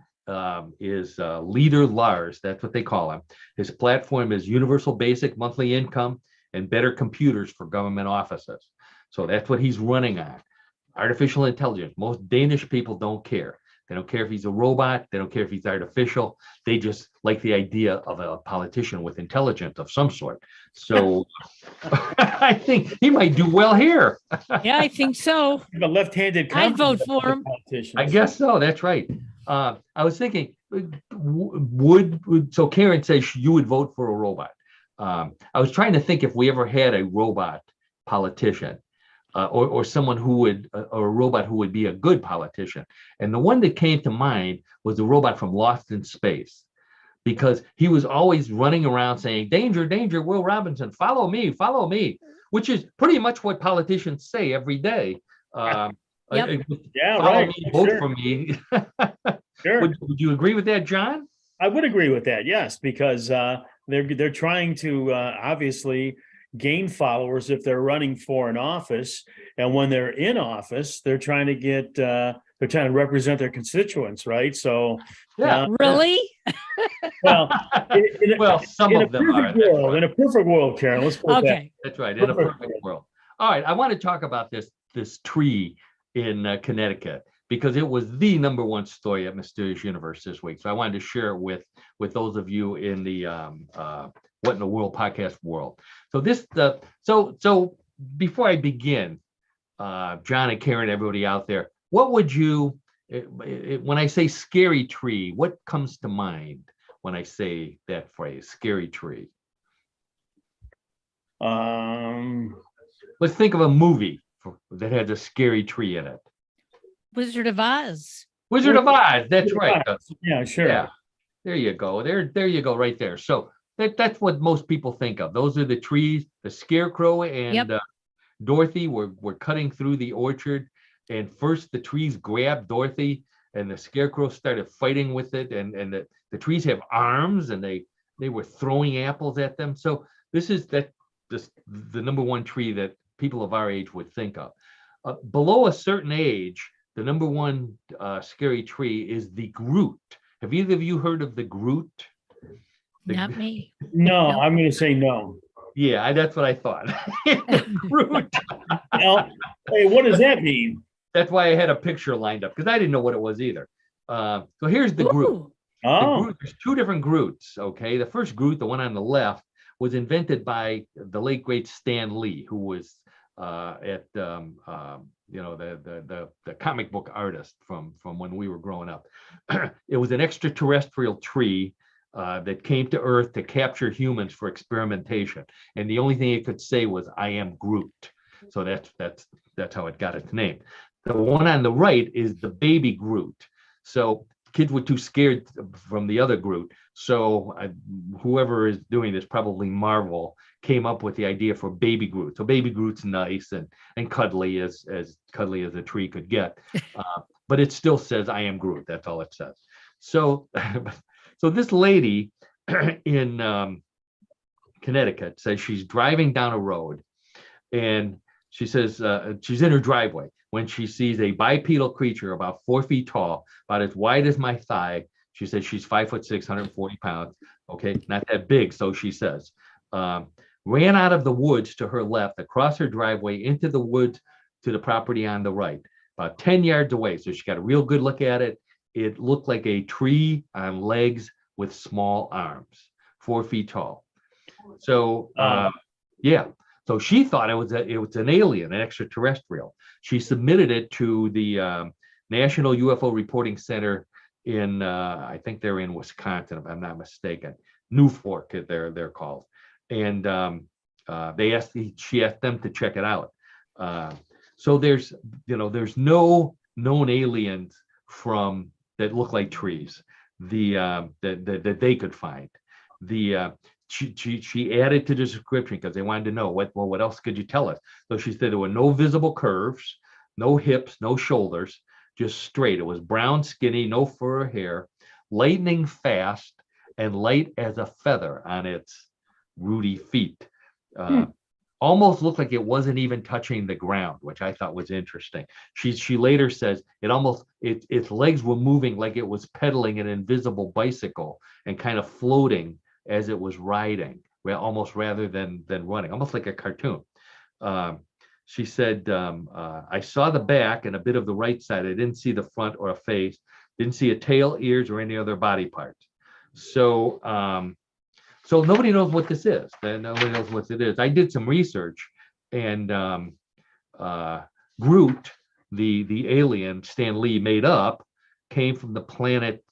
is Leader Lars. That's what they call him. His platform is universal basic monthly income and better computers for government offices. So that's what he's running on. Artificial intelligence. Most Danish people don't care. They don't care if he's a robot. They don't care if he's artificial. They just like the idea of a politician with intelligence of some sort. So I think he might do well here. Yeah, I think so. The left-handed. I'd vote for him. I guess so. That's right. I was thinking, so Karen says you would vote for a robot. I was trying to think if we ever had a robot politician. Or someone or a robot who would be a good politician. And the one that came to mind was the robot from Lost in Space, because he was always running around saying, danger, danger, Will Robinson, follow me, which is pretty much what politicians say every day. Yep. Follow me, vote for me. Sure. Would you agree with that, John? I would agree with that, yes, because they're trying to obviously gain followers if they're running for an office, and when they're in office, they're trying to get they're they're trying to represent their constituents, right? So, Yeah. Really? well, Well, some in a of them are. perfect world, in a perfect world, Karen, let's put it that. Okay. That's right. In a Perfect. perfect world. All right. I want to talk about this tree in Connecticut because it was the #1 story at Mysterious Universe this week. So I wanted to share it with those of you in the What in the World podcast world. So so before I begin, John and Karen, everybody out there, what would you, when I say scary tree, what comes to mind when I say that phrase, scary tree? Let's think of a movie that has a scary tree in it. Wizard of Oz. Wizard of Oz. That's right. Yeah, sure. Yeah. There you go. There you go, right there. So that's what most people think of. Those are the trees. The Scarecrow and Dorothy were cutting through the orchard, and first the trees grabbed Dorothy, and the Scarecrow started fighting with it, and the trees have arms, and they were throwing apples at them. So this is the #1 tree that people of our age would think of. Below a certain age, the #1 scary tree is the Groot. Have either of you heard of the Groot? Not me. No, No. I'm going to say no. Yeah, that's what I thought. Groot. Well, hey, what does that mean? That's why I had a picture lined up because I didn't know what it was either. So here's the Groot. Ooh. Oh, There's 2 different Groots. Okay, the first Groot, the one on the left, was invented by the late great Stan Lee, who was at the comic book artist from when we were growing up. It was an extraterrestrial tree that came to Earth to capture humans for experimentation, and the only thing it could say was "I am Groot." So that's how it got its name. The one on the right is the baby Groot. So kids were too scared from the other Groot. So whoever is doing this, probably Marvel, came up with the idea for baby Groot. So baby Groot's nice and cuddly as cuddly as a tree could get, but it still says "I am Groot." That's all it says. So so this lady in Connecticut says she's driving down a road, and she says she's in her driveway when she sees a bipedal creature about 4 feet tall, about as wide as my thigh. She says she's 5'6", 140 pounds. Okay, not that big, so she says. Ran out of the woods to her left, across her driveway, into the woods to the property on the right, about 10 yards away. So she got a real good look at it. It looked like a tree on legs with small arms, 4 feet tall. So yeah. So she thought it was an alien, an extraterrestrial. She submitted it to the National UFO Reporting Center in I think they're in Wisconsin, if I'm not mistaken. New Fork, they're called, and she asked them to check it out. So there's no known aliens that look like trees that they could find. She added to the description because they wanted to know what else could you tell us. So she said there were no visible curves, no hips, no shoulders, just straight. It was brown, skinny, no fur or hair, lightning fast, and light as a feather on its rooty feet. Almost looked like it wasn't even touching the ground, which I thought was interesting. She later says its legs were moving like it was pedaling an invisible bicycle and kind of floating as it was riding, almost rather than running, almost like a cartoon. She said, I saw the back and a bit of the right side. I didn't see the front or a face, didn't see a tail, ears, or any other body parts. So nobody knows what this is. Nobody knows what it is. I did some research, and Groot, the alien Stan Lee made up, came from the planet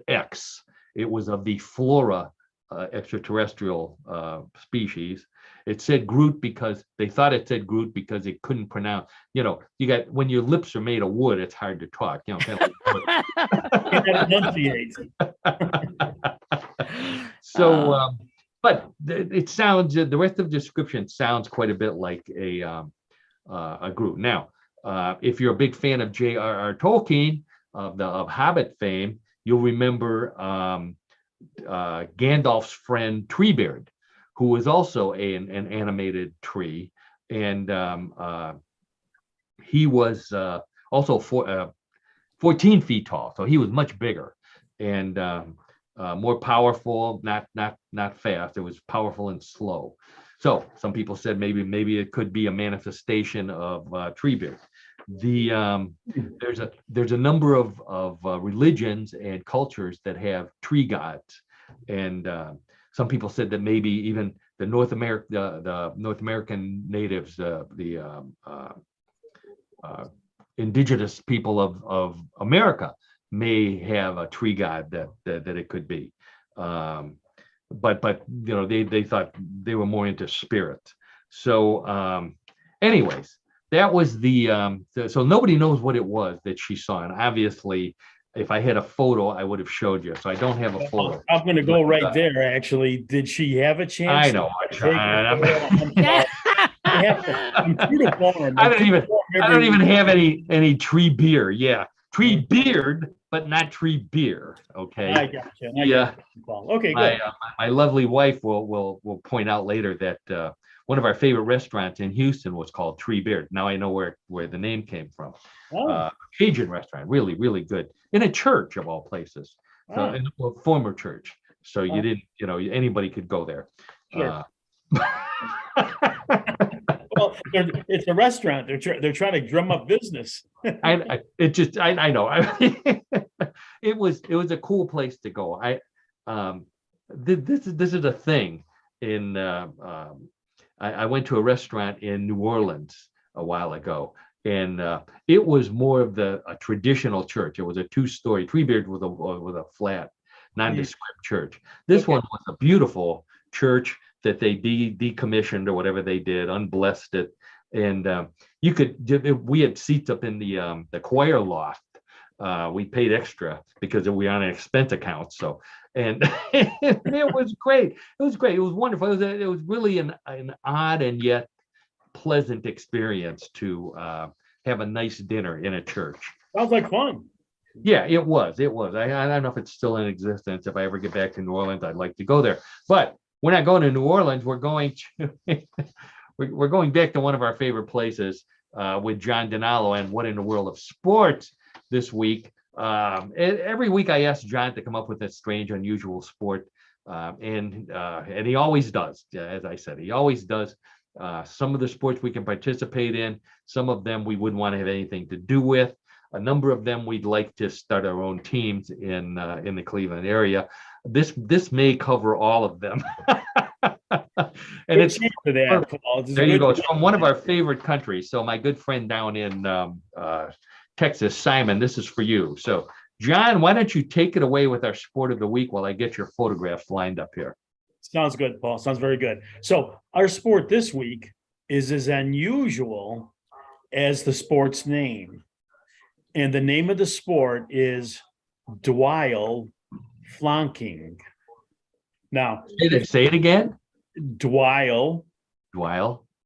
X. It was of the Flora extraterrestrial species. It said Groot because they thought it said Groot because it couldn't pronounce. You got, when your lips are made of wood, it's hard to talk. Kind of So, but it sounds, the rest of the description sounds quite a bit like a Groot. Now, if you're a big fan of J.R.R. Tolkien of Hobbit fame, you'll remember Gandalf's friend Treebeard, who was also an animated tree, and he was also 14 feet tall. So he was much bigger and more powerful, not fast. It was powerful and slow. So some people said maybe it could be a manifestation of Treebeard. There's a number of religions and cultures that have tree gods, and some people said that maybe even the North American natives, the indigenous people of America may have a tree god that it could be. But they thought they were more into spirit. So anyways, that was so nobody knows what it was that she saw. And obviously, if I had a photo, I would have showed you. So I don't have a photo. I'm going to go right there. Actually, did she have a chance? I know. I'm true to form. I don't even have any tree beer. Yeah, tree beard, but not tree beer. Okay. I got you. Yeah. Okay, good. My lovely wife will point out later that one of our favorite restaurants in Houston was called Tree Beard. Now I know where the name came from. Cajun restaurant, really, really good, in a church of all places. So, in a former church. So you didn't, anybody could go there. Sure. Well, it's a restaurant. They're trying to drum up business. I know. It was a cool place to go. This is a thing in. I went to a restaurant in New Orleans a while ago, and it was more of a traditional church. It was a 2-story. Treebeard with a flat, nondescript church. This one was a beautiful church that they decommissioned or whatever they did, unblessed it, and we had seats up in the choir loft. We paid extra because we were on an expense account. So, and it was great. It was great. It was wonderful. It was really an odd and yet pleasant experience to have a nice dinner in a church. Sounds like fun. Yeah, it was. I don't know if it's still in existence. If I ever get back to New Orleans, I'd like to go there. But we're not going to New Orleans. We're going back to one of our favorite places with John DiNallo and What in the World of Sports this week. Every week I ask John to come up with a strange, unusual sport, and he always does. As I said, he always does. Some of the sports we can participate in. Some of them we wouldn't want to have anything to do with. A number of them we'd like to start our own teams in the Cleveland area. This may cover all of them. And it's for that, Paul. There you go. It's from one of our favorite countries. So my good friend down in Texas, Simon, this is for you. So John, why don't you take it away with our sport of the week while I get your photographs lined up here? Sounds good, Paul. Sounds very good. So our sport this week is as unusual as the sport's name. And the name of the sport is Dwyle flanking. Now, say it again. Dwyle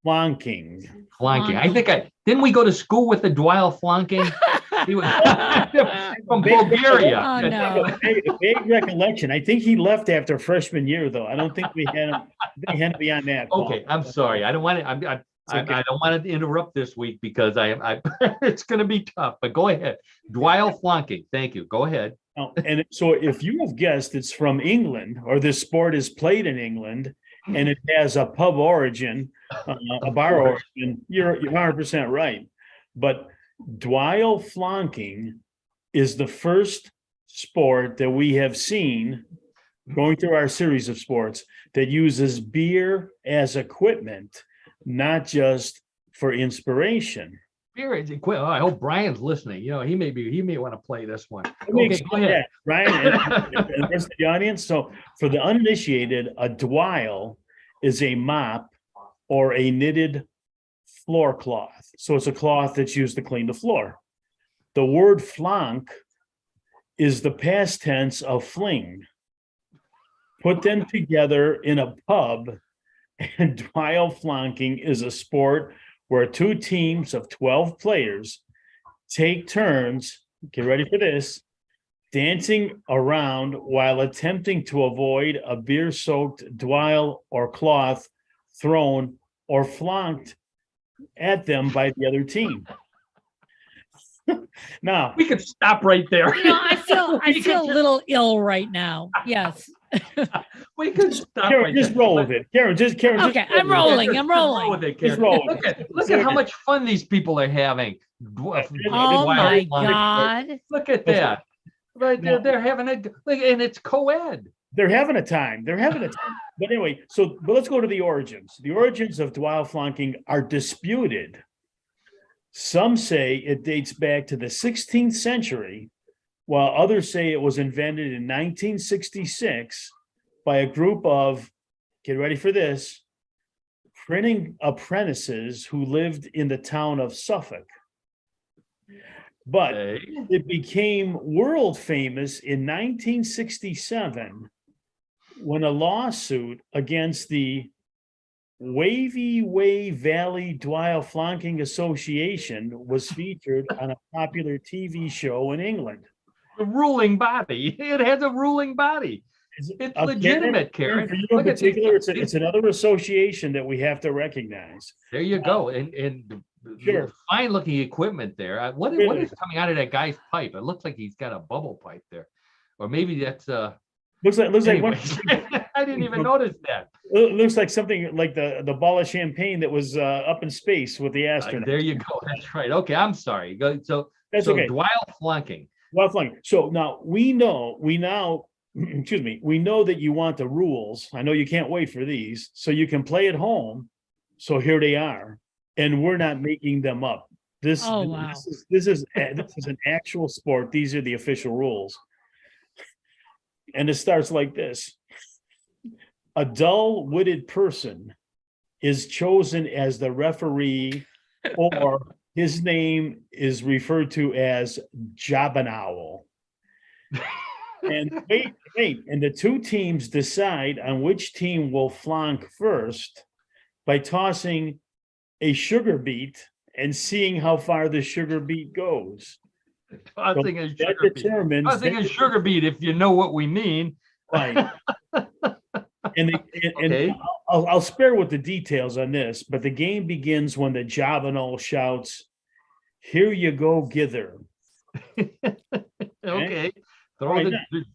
flanking. I think didn't we go to school with the Dwyle flanking? He was from Bulgaria. Oh, no. A vague recollection. I think he left after freshman year, though. I don't think we had him. They had to be on that. Paul. Okay, I'm sorry. I don't want to. I don't want to interrupt this week because I it's going to be tough. But go ahead. Dwyle flanking. Thank you. Go ahead. And so, if you have guessed, it's from England, or this sport is played in England, and it has a pub origin, a bar origin. You're 100% right. But Dwyle flanking is the first sport that we have seen going through our series of sports that uses beer as equipment, not just for inspiration. Beer is equipment. I hope Brian's listening. He may want to play this one. Okay, go ahead. Brian and the rest of the audience. So for the uninitiated, a Dwyle is a mop or a knitted floor cloth. So it's a cloth that's used to clean the floor. The word flank is the past tense of fling. Put them together in a pub, and Dwyle flanking is a sport where 2 teams of 12 players take turns, get ready for this, dancing around while attempting to avoid a beer-soaked Dwyle or cloth thrown or flanked at them by the other team. Now, We could stop right there. I feel a little ill right now. Yes. We could stop Karen, right just there. roll with it. Karen, just Okay, I'm rolling. I'm Just roll rolling. with it, Just Karen. roll. Look at how much fun these people are having. Oh my God. Look at that. Right there, Now- they're having a, and it's co-ed. They're having a time. They're having a time. But anyway, but let's go to the origins. The origins of Dwell flunking are disputed. Some say it dates back to the 16th century, while others say it was invented in 1966 by a group of, get ready for this, printing apprentices who lived in the town of Suffolk. But Okay. it became world famous in 1967 when a lawsuit against the Wavy Way Valley Dwell Flunking Association was featured on a popular TV show in England. The ruling body. It has a ruling body. It's legitimate, Karen. For you in Look at these- particular, it's another association that we have to recognize. There you go. And Sure. fine looking equipment there. What Really? is coming out of that guy's pipe? It looks like he's got a bubble pipe there. Or maybe that's Looks like anyways. I didn't even notice that. it looks like something like the ball of champagne that was up in space with the astronaut. There you go. That's right. Okay, I'm sorry. So That's okay. Dwell flunking. Well, fine. So now we know excuse me, we know that you want the rules. I know you can't wait for these, so you can play at home. So here they are, and we're not making them up. This is an actual sport. These are the official rules. And it starts like this. A dull-witted person is chosen as the referee, or his name is referred to as Jabanowl. And and the two teams decide on which team will flunk first by tossing a sugar beet and seeing how far the sugar beet goes. Tossing a That sugar beet. determines Tossing a sugar beet, if you know what we mean. right. And Okay. I'll spare with the details on this, but the game begins when the Jabanowl shouts, "Here you go, Gither." Okay. Right,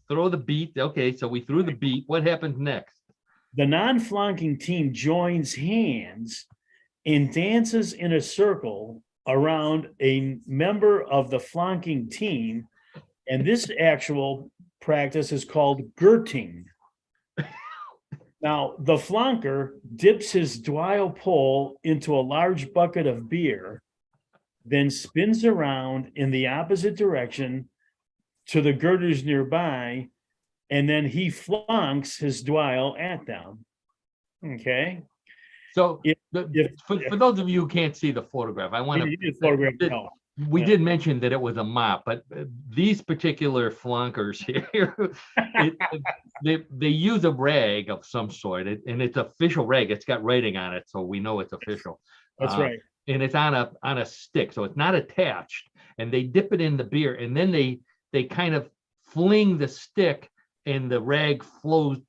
Throw the beat. Okay, so we threw the beat. What happens next? The non-flunking team joins hands and dances in a circle around a member of the flunking team, and this actual practice is called girting. Now, the flunker dips his Dwell pole into a large bucket of beer, then spins around in the opposite direction to the girders nearby, and then he flunks his Dwell at them. Okay? So If- for those of you who can't see the photograph, I want You to. did photograph, no. We Yeah. did mention that it was a mop, but these particular flunkers here, they use a rag of some sort, and it's official rag. It's got writing on it, so we know it's official. That's right. And it's on a stick, so it's not attached. And they dip it in the beer, and then they kind of fling the stick, and the rag falls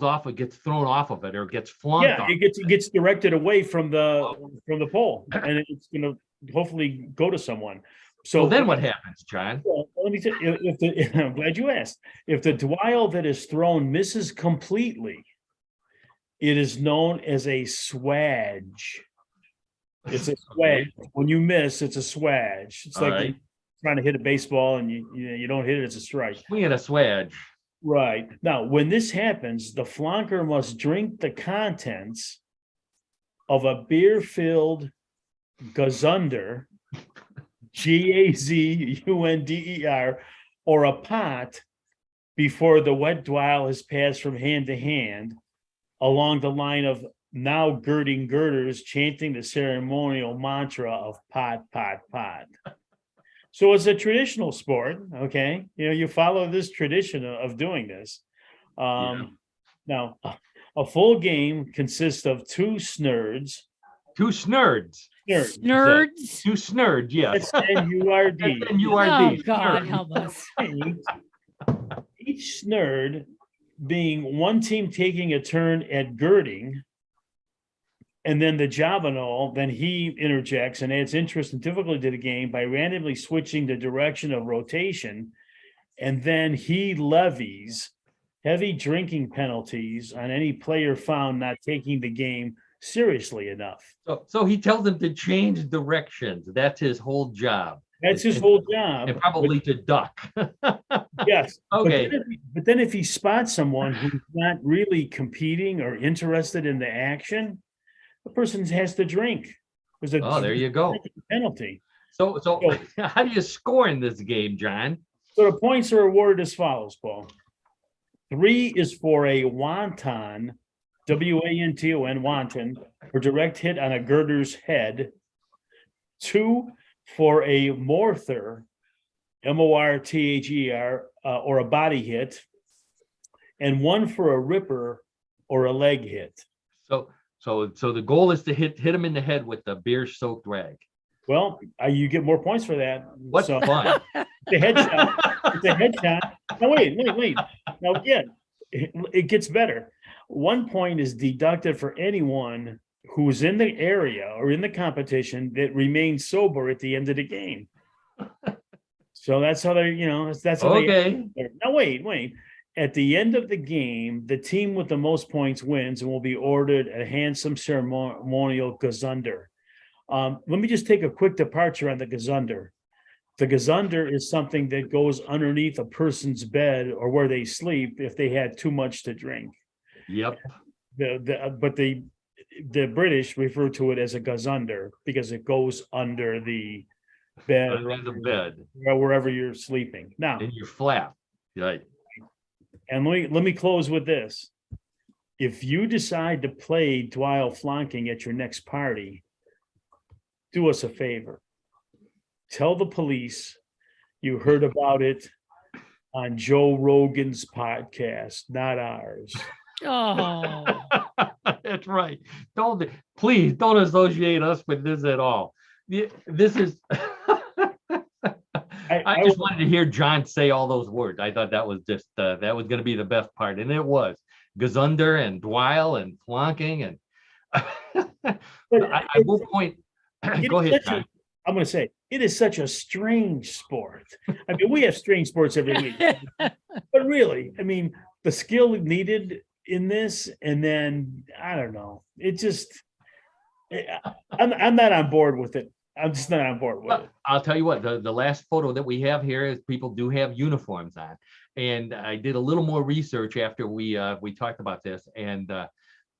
off. It gets thrown off of it, or gets flunked. Yeah, off. it gets directed away from the pole, and it's gonna hopefully go to someone. So So then what happens, John? Well, let me tell you, I'm glad you asked. If the Dwell that is thrown misses completely, it is known as a swedge. It's a swedge. When you miss, it's a swedge. It's All like right. trying to hit a baseball and you don't hit it, it's a strike. Swinging a swedge. Right. Now, when this happens, the flunker must drink the contents of a beer-filled gazunder, Gazunder, or a pot before the wet Dwell is passed from hand to hand along the line of now girding girders, chanting the ceremonial mantra of pot, pot, pot. So it's a traditional sport, okay? You follow this tradition of doing this. Now, a full game consists of two snurds. Two snurds. Nerds. Two snurds, yes. That's N-U-R-D. Oh, God, help us. Each snurd being one team taking a turn at girding, And then the Javanol, then he interjects and adds interest and difficulty to the game by randomly switching the direction of rotation. And then he levies heavy drinking penalties on any player found not taking the game seriously enough. So he tells them to change directions. That's his whole job. That's his whole job. And probably to duck. Yes. Okay. But then if he spots someone who's not really competing or interested in the action, the person has to drink. There's a Oh, there you go. penalty. So how do you score in this game, John? So the points are awarded as follows, Paul. 3 is for a wonton, W-A-N-T-O-N, wonton, or direct hit on a girder's head. 2 for a morther, M-O-R-T-H-E-R, or a body hit. And 1 for a ripper or a leg hit. So the goal is to hit him in the head with the beer-soaked rag. Well, you get more points for that. What fun. The headshot. It's a headshot. No, wait. Now, again, it gets better. 1 point is deducted for anyone who's in the area or in the competition that remains sober at the end of the game. So that's how they, that's how Okay. Now, wait. At the end of the game, the team with the most points wins and will be ordered a handsome ceremonial gazunder. Let me just take a quick departure on the gazunder. The gazunder is something that goes underneath a person's bed or where they sleep if they had too much to drink. Yep. But the British refer to it as a gazunder because it goes under the bed, Under the bed. wherever you're sleeping. Now, In your flap. Right. and let me close with this. If you decide to play Dwyle flonking at your next party, do us a favor. Tell the police you heard about it on Joe Rogan's podcast, not ours. Oh, That's right. Please don't associate us with this at all. This is I just wanted to hear John say all those words. I thought that was just that was going to be the best part, and it was gazunder and Dwyle and flonking and I will point. Go ahead, John. I'm going to say it is such a strange sport. I mean, we have strange sports every week, but really, I mean, the skill needed in this, and then I don't know. It just, I'm not on board with it. I'm just not on board with it. I'll tell you what, the last photo that we have here is people do have uniforms on. And I did a little more research after we talked about this. And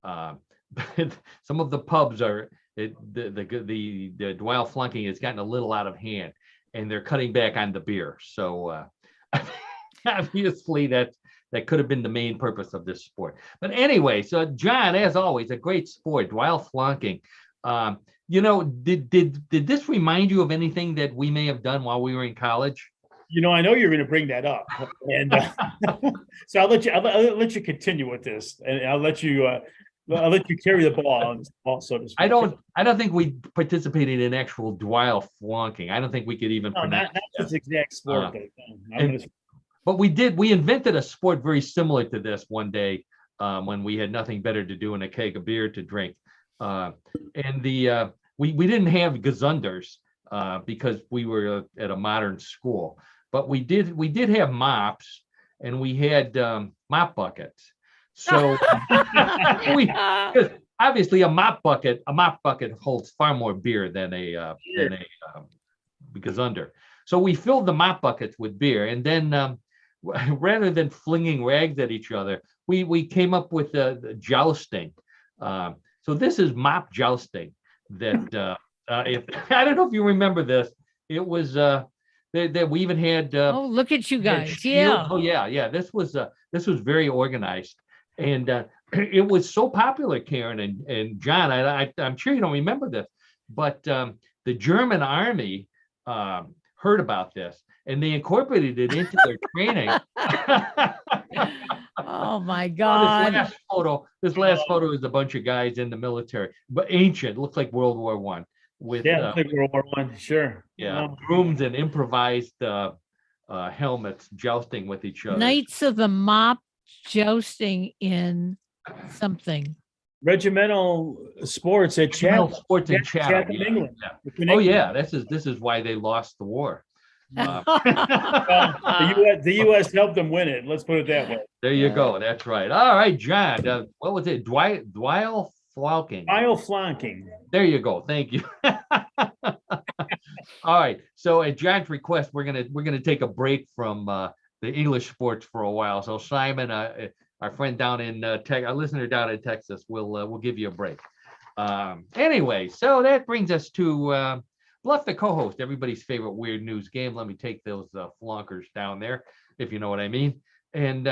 some of the pubs are, the Dwyle flunking has gotten a little out of hand and they're cutting back on the beer. So obviously that could have been the main purpose of this sport. But anyway, so John, as always, a great sport, Dwyle flunking. Did this remind you of anything that we may have done while we were in college? I know you're going to bring that up, and so I'll let you continue with this, and I'll let you carry the ball, so to speak. I don't think we participated in actual Dwyle flunking. I don't think we could even pronounce not this exact sport. But we invented a sport very similar to this one day when we had nothing better to do and a keg of beer to drink. We didn't have gazunders because we were at a modern school, but we did have mops and we had mop buckets. So obviously a mop bucket holds far more beer than a gazunder. So we filled the mop buckets with beer, and then rather than flinging rags at each other, we came up with jousting. So this is mop jousting. That I don't know if you remember this. It was that we even had. oh, look at you guys! Yeah. Oh yeah. This was very organized, and it was so popular, Karen and John. I'm sure you don't remember this, but the German army heard about this and they incorporated it into their training. Oh my God! This last photo is a bunch of guys in the military, but ancient. Looks like World War I. With like World War I. Sure. Yeah, brooms and improvised helmets jousting with each other. Knights of the Mop jousting in something. regimental sports at Regimental Chatham. sports in Chatham, Chatham. Yeah, England. yeah. It's in Oh England. yeah, this is why they lost the war. Well, the U.S. helped them win it. Let's put it that way. There you go. That's right. All right, John. What was it? Dwight Flocking. Aisle flanking. There you go. Thank you. All right. So at John's request, we're gonna take a break from the English sports for a while. So Simon, our friend down in our listener down in Texas, we'll give you a break. Anyway, so that brings us to Bluff the co-host, everybody's favorite weird news game. Let me take those flunkers down there, if you know what I mean. And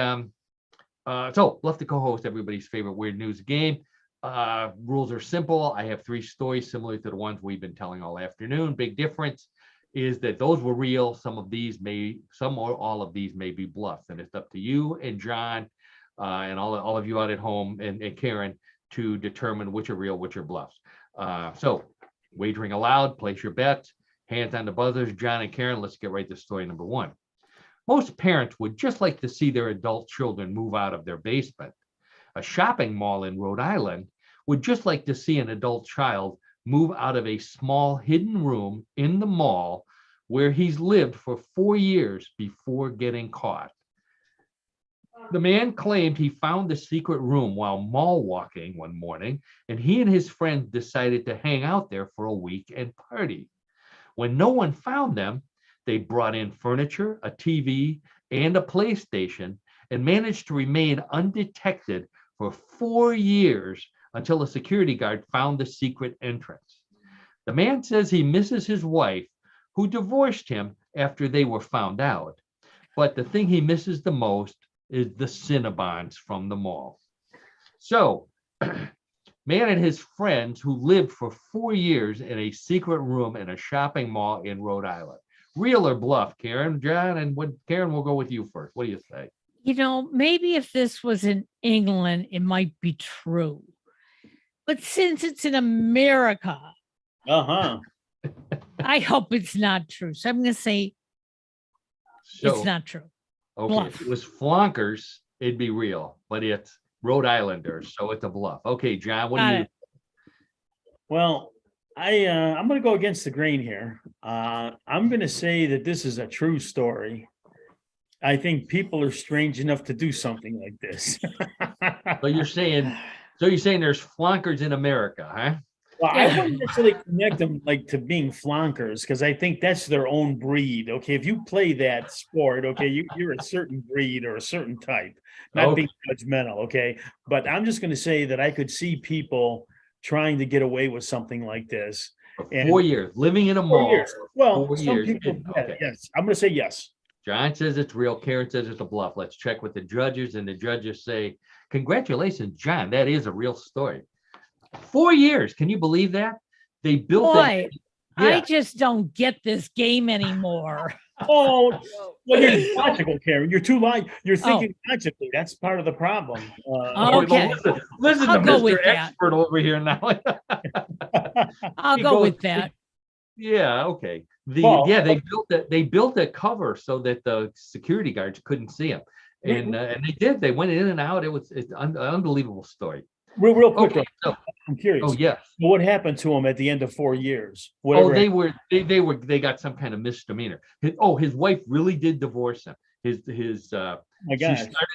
so Bluff the co-host, everybody's favorite weird news game. Rules are simple. I have 3 stories similar to the ones we've been telling all afternoon. Big difference is that those were real. Some or all of these may be bluffs, and it's up to you and John and all of you out at home and Karen to determine which are real, which are bluffs. So wagering allowed, place your bets, hands on the buzzers. John and Karen, let's get right to story number 1. Most parents would just like to see their adult children move out of their basement. A shopping mall in Rhode Island would just like to see an adult child move out of a small hidden room in the mall where he's lived for 4 years before getting caught. The man claimed he found the secret room while mall walking one morning, and he and his friends decided to hang out there for a week and party. When no one found them, they brought in furniture, a TV, and a PlayStation, and managed to remain undetected for 4 years until a security guard found the secret entrance. The man says he misses his wife, who divorced him after they were found out. But the thing he misses the most is the Cinnabons from the mall. So, man and his friends who lived for 4 years in a secret room in a shopping mall in Rhode Island. Real or bluff, Karen? John, and Karen, we'll go with you first. What do you say? Maybe if this was in England, it might be true. But since it's in America, I hope it's not true. So I'm going to say it's not true. Okay, Bluff. if it was flonkers, it'd be real, but it's Rhode Islanders, so it's a bluff. Okay, John, what do you? Well, I'm going to go against the grain here. I'm going to say that this is a true story. I think people are strange enough to do something like this. So you're saying there's flonkers in America, huh? Well, I wouldn't necessarily connect them to being flonkers, because I think that's their own breed. Okay, if you play that sport, okay, you're a certain breed or a certain type, not being judgmental. Okay, but I'm just going to say that I could see people trying to get away with something like this. For 4 years, living in a mall. Well, 4 some years. people, Okay. yes, I'm going to say yes. John says it's real. Karen says it's a bluff. Let's check with the judges, and the judges say, "Congratulations, John. That is a real story." 4 years. Can you believe that? They built Boy, I just don't get this game anymore. Oh, well, you're logical, Karen. You're thinking logically. That's part of the problem. Okay. Listen I'll to go Mr. with that. Expert over here now. I'll go with that. Yeah, okay. They built a cover so that the security guards couldn't see him. And they did. They went in and out. It's an unbelievable story. Real quick, Okay, so, I'm curious. oh yes. What happened to him at the end of 4 years? They got some kind of misdemeanor. His wife really did divorce him. She started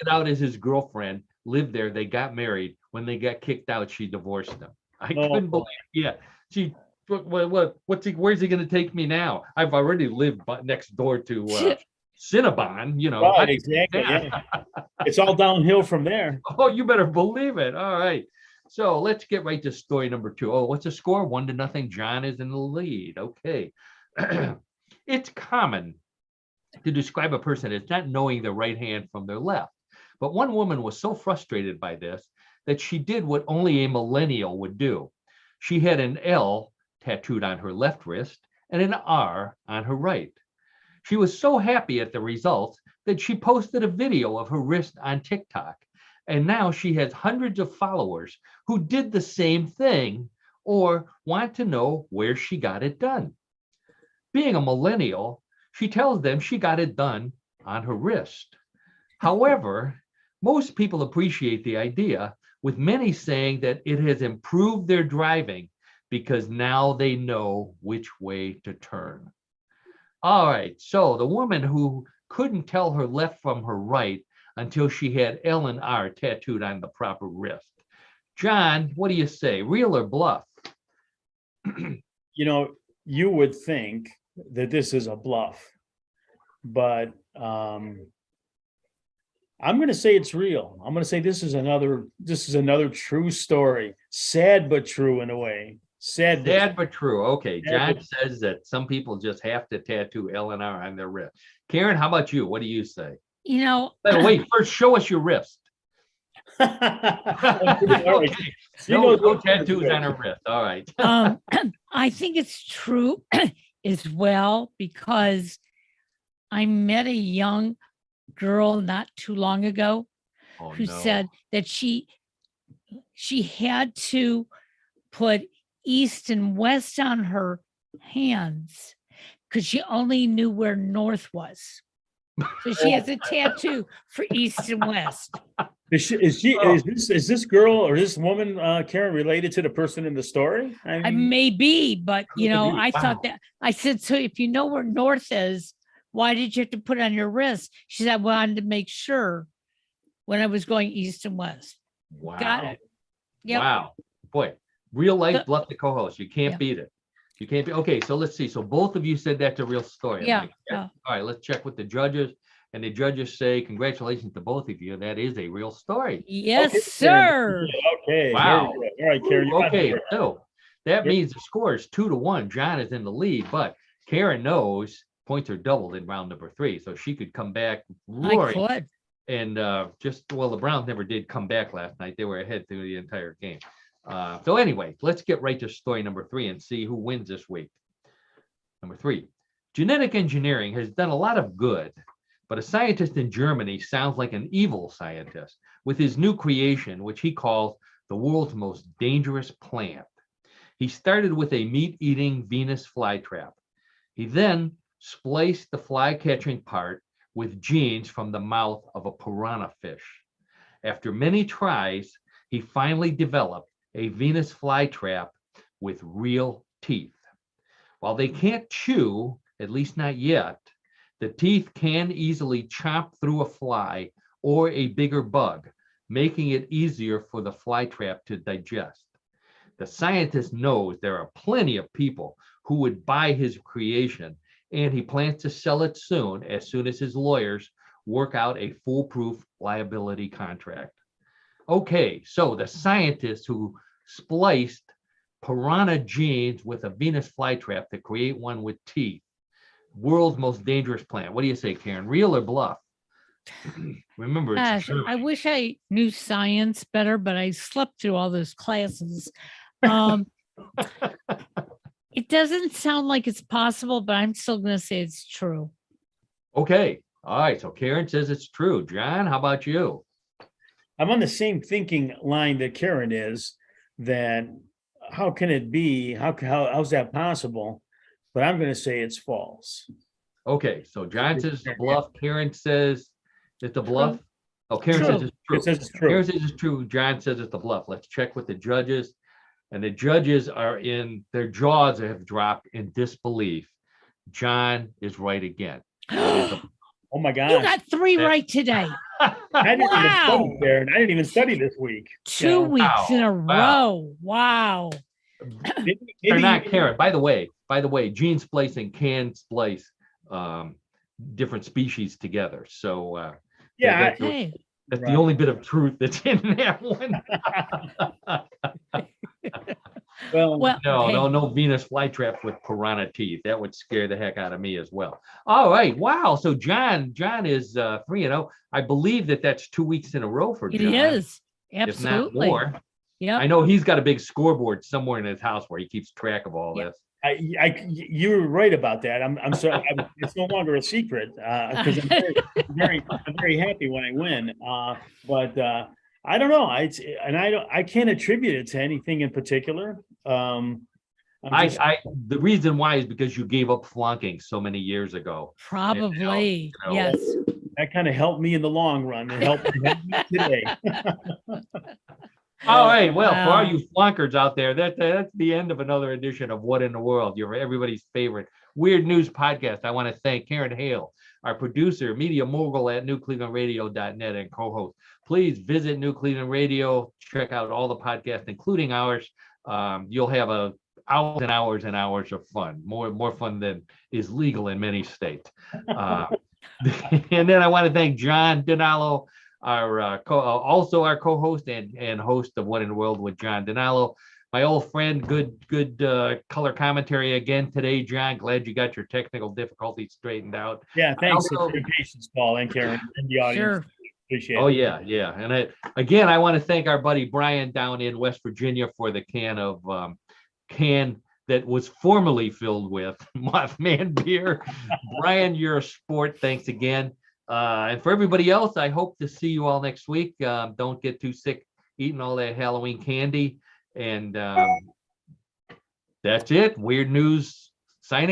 out as his girlfriend, lived there. They got married. When they got kicked out, she divorced him. I couldn't believe. Yeah, where's he going to take me now? I've already lived next door to Cinnabon. Right, exactly. Yeah. It's all downhill from there. Oh, you better believe it. All right. So let's get right to story number 2. Oh, what's the score? 1-0. John is in the lead. Okay. It's common to describe a person as not knowing their right hand from their left. But one woman was so frustrated by this that she did what only a millennial would do. She had an L tattooed on her left wrist and an R on her right. She was so happy at the results that she posted a video of her wrist on TikTok. And now she has hundreds of followers who did the same thing or want to know where she got it done. Being a millennial, she tells them she got it done on her wrist. However, most people appreciate the idea with many saying that it has improved their driving because now they know which way to turn. All right, so the woman who couldn't tell her left from her right until she had L&R tattooed on the proper wrist. John, what do you say, real or bluff? You know, you would think that this is a bluff, but I'm going to say it's real. I'm going to say this is another true story. Sad but true in a way. Sad but true. Okay, Sad John says that some people just have to tattoo L&R on their wrist. Karen, how about you? What do you say? You know, Wait, first show us your wrist. Okay. No tattoos on her wrist. All right. I think it's true as well, because I met a young girl not too long ago who said that she had to put east and west on her hands because she only knew where north was. So she has a tattoo for east and west. Is this girl or this woman, Karen, related to the person in the story? I may be, but I thought that I said, so if you know where north is, why did you have to put it on your wrist? She said, I wanted to make sure when I was going east and west. Wow. Got it. Yep. Wow. Boy, real life bluff the co-host. You can't beat it. You can't be. Okay, so let's see. So both of you said that's a real story. Yeah. All right, let's check with the judges. And the judges say, congratulations to both of you. That is a real story. Yes, sir. Okay. Wow. All right, Karen. Okay, so that means the score is 2-1. John is in the lead, but Karen knows points are doubled in round number 3. So she could come back roaring. I could. And the Browns never did come back last night. They were ahead through the entire game. So anyway, let's get right to story number 3 and see who wins this week. Number 3, genetic engineering has done a lot of good, but a scientist in Germany sounds like an evil scientist with his new creation, which he calls the world's most dangerous plant. He started with a meat-eating Venus flytrap. He then spliced the fly-catching part with genes from the mouth of a piranha fish. After many tries, he finally developed a Venus flytrap with real teeth. While they can't chew, at least not yet, the teeth can easily chomp through a fly or a bigger bug, making it easier for the flytrap to digest. The scientist knows there are plenty of people who would buy his creation, and he plans to sell it soon as his lawyers work out a foolproof liability contract. Okay, so the scientist who spliced piranha genes with a Venus flytrap to create one with teeth, world's most dangerous plant. What do you say, Karen? Real or bluff? Remember, it's Germany. I wish I knew science better, but I slept through all those classes. It doesn't sound like it's possible, but I'm still going to say it's true. Okay. All right. So Karen says it's true. John, how about you? I'm on the same thinking line that Karen is, that how can it be? How's that possible? But I'm going to say it's false. Okay. So John says it's a bluff. Karen says it's a bluff. Oh, Karen says it's true. It says it's true. Karen says it's true. John says it's a bluff. Let's check with the judges. And the judges their jaws have dropped in disbelief. John is right again. Oh my God. You got 3 right today. I didn't even study this week. 2 weeks in a row. Wow. They're not Karen. By the way, gene splicing can splice different species together. So that's the only bit of truth that's in that one. Well, no Venus flytraps with piranha teeth. That would scare the heck out of me as well. All right, wow. So John is 3-0. I believe that's 2 weeks in a row for John. It is, absolutely. If not more. Yeah, I know he's got a big scoreboard somewhere in his house where he keeps track of all this. you were right about that. I'm sorry. It's no longer a secret because I'm very happy when I win. But I don't know. I can't attribute it to anything in particular. The reason why is because you gave up flunking so many years ago. Probably, yes. That kind of helped me in the long run and helped me today. All right. Well, for all Wow. you flunkers out there, that's the end of another edition of What in the World, your everybody's favorite weird news podcast. I want to thank Karen Hale, our producer, media mogul at newclevelandradio.net, and co-host. Please visit New Cleveland Radio. Check out all the podcasts, including ours. You'll have hours and hours and hours of fun, more fun than is legal in many states. And then I want to thank John DiNallo, our also our co-host and host of What in the World with John DiNallo. My old friend, good color commentary again today, John. Glad you got your technical difficulties straightened out. Yeah, thanks Also- for your patience, Paul and Karen, and the audience. Sure. Appreciate Oh it. yeah. And I want to thank our buddy Brian down in West Virginia for the can that was formerly filled with Mothman beer. Brian, you're a sport. Thanks again. And for everybody else, I hope to see you all next week. Don't get too sick eating all that Halloween candy. And that's it. Weird News signing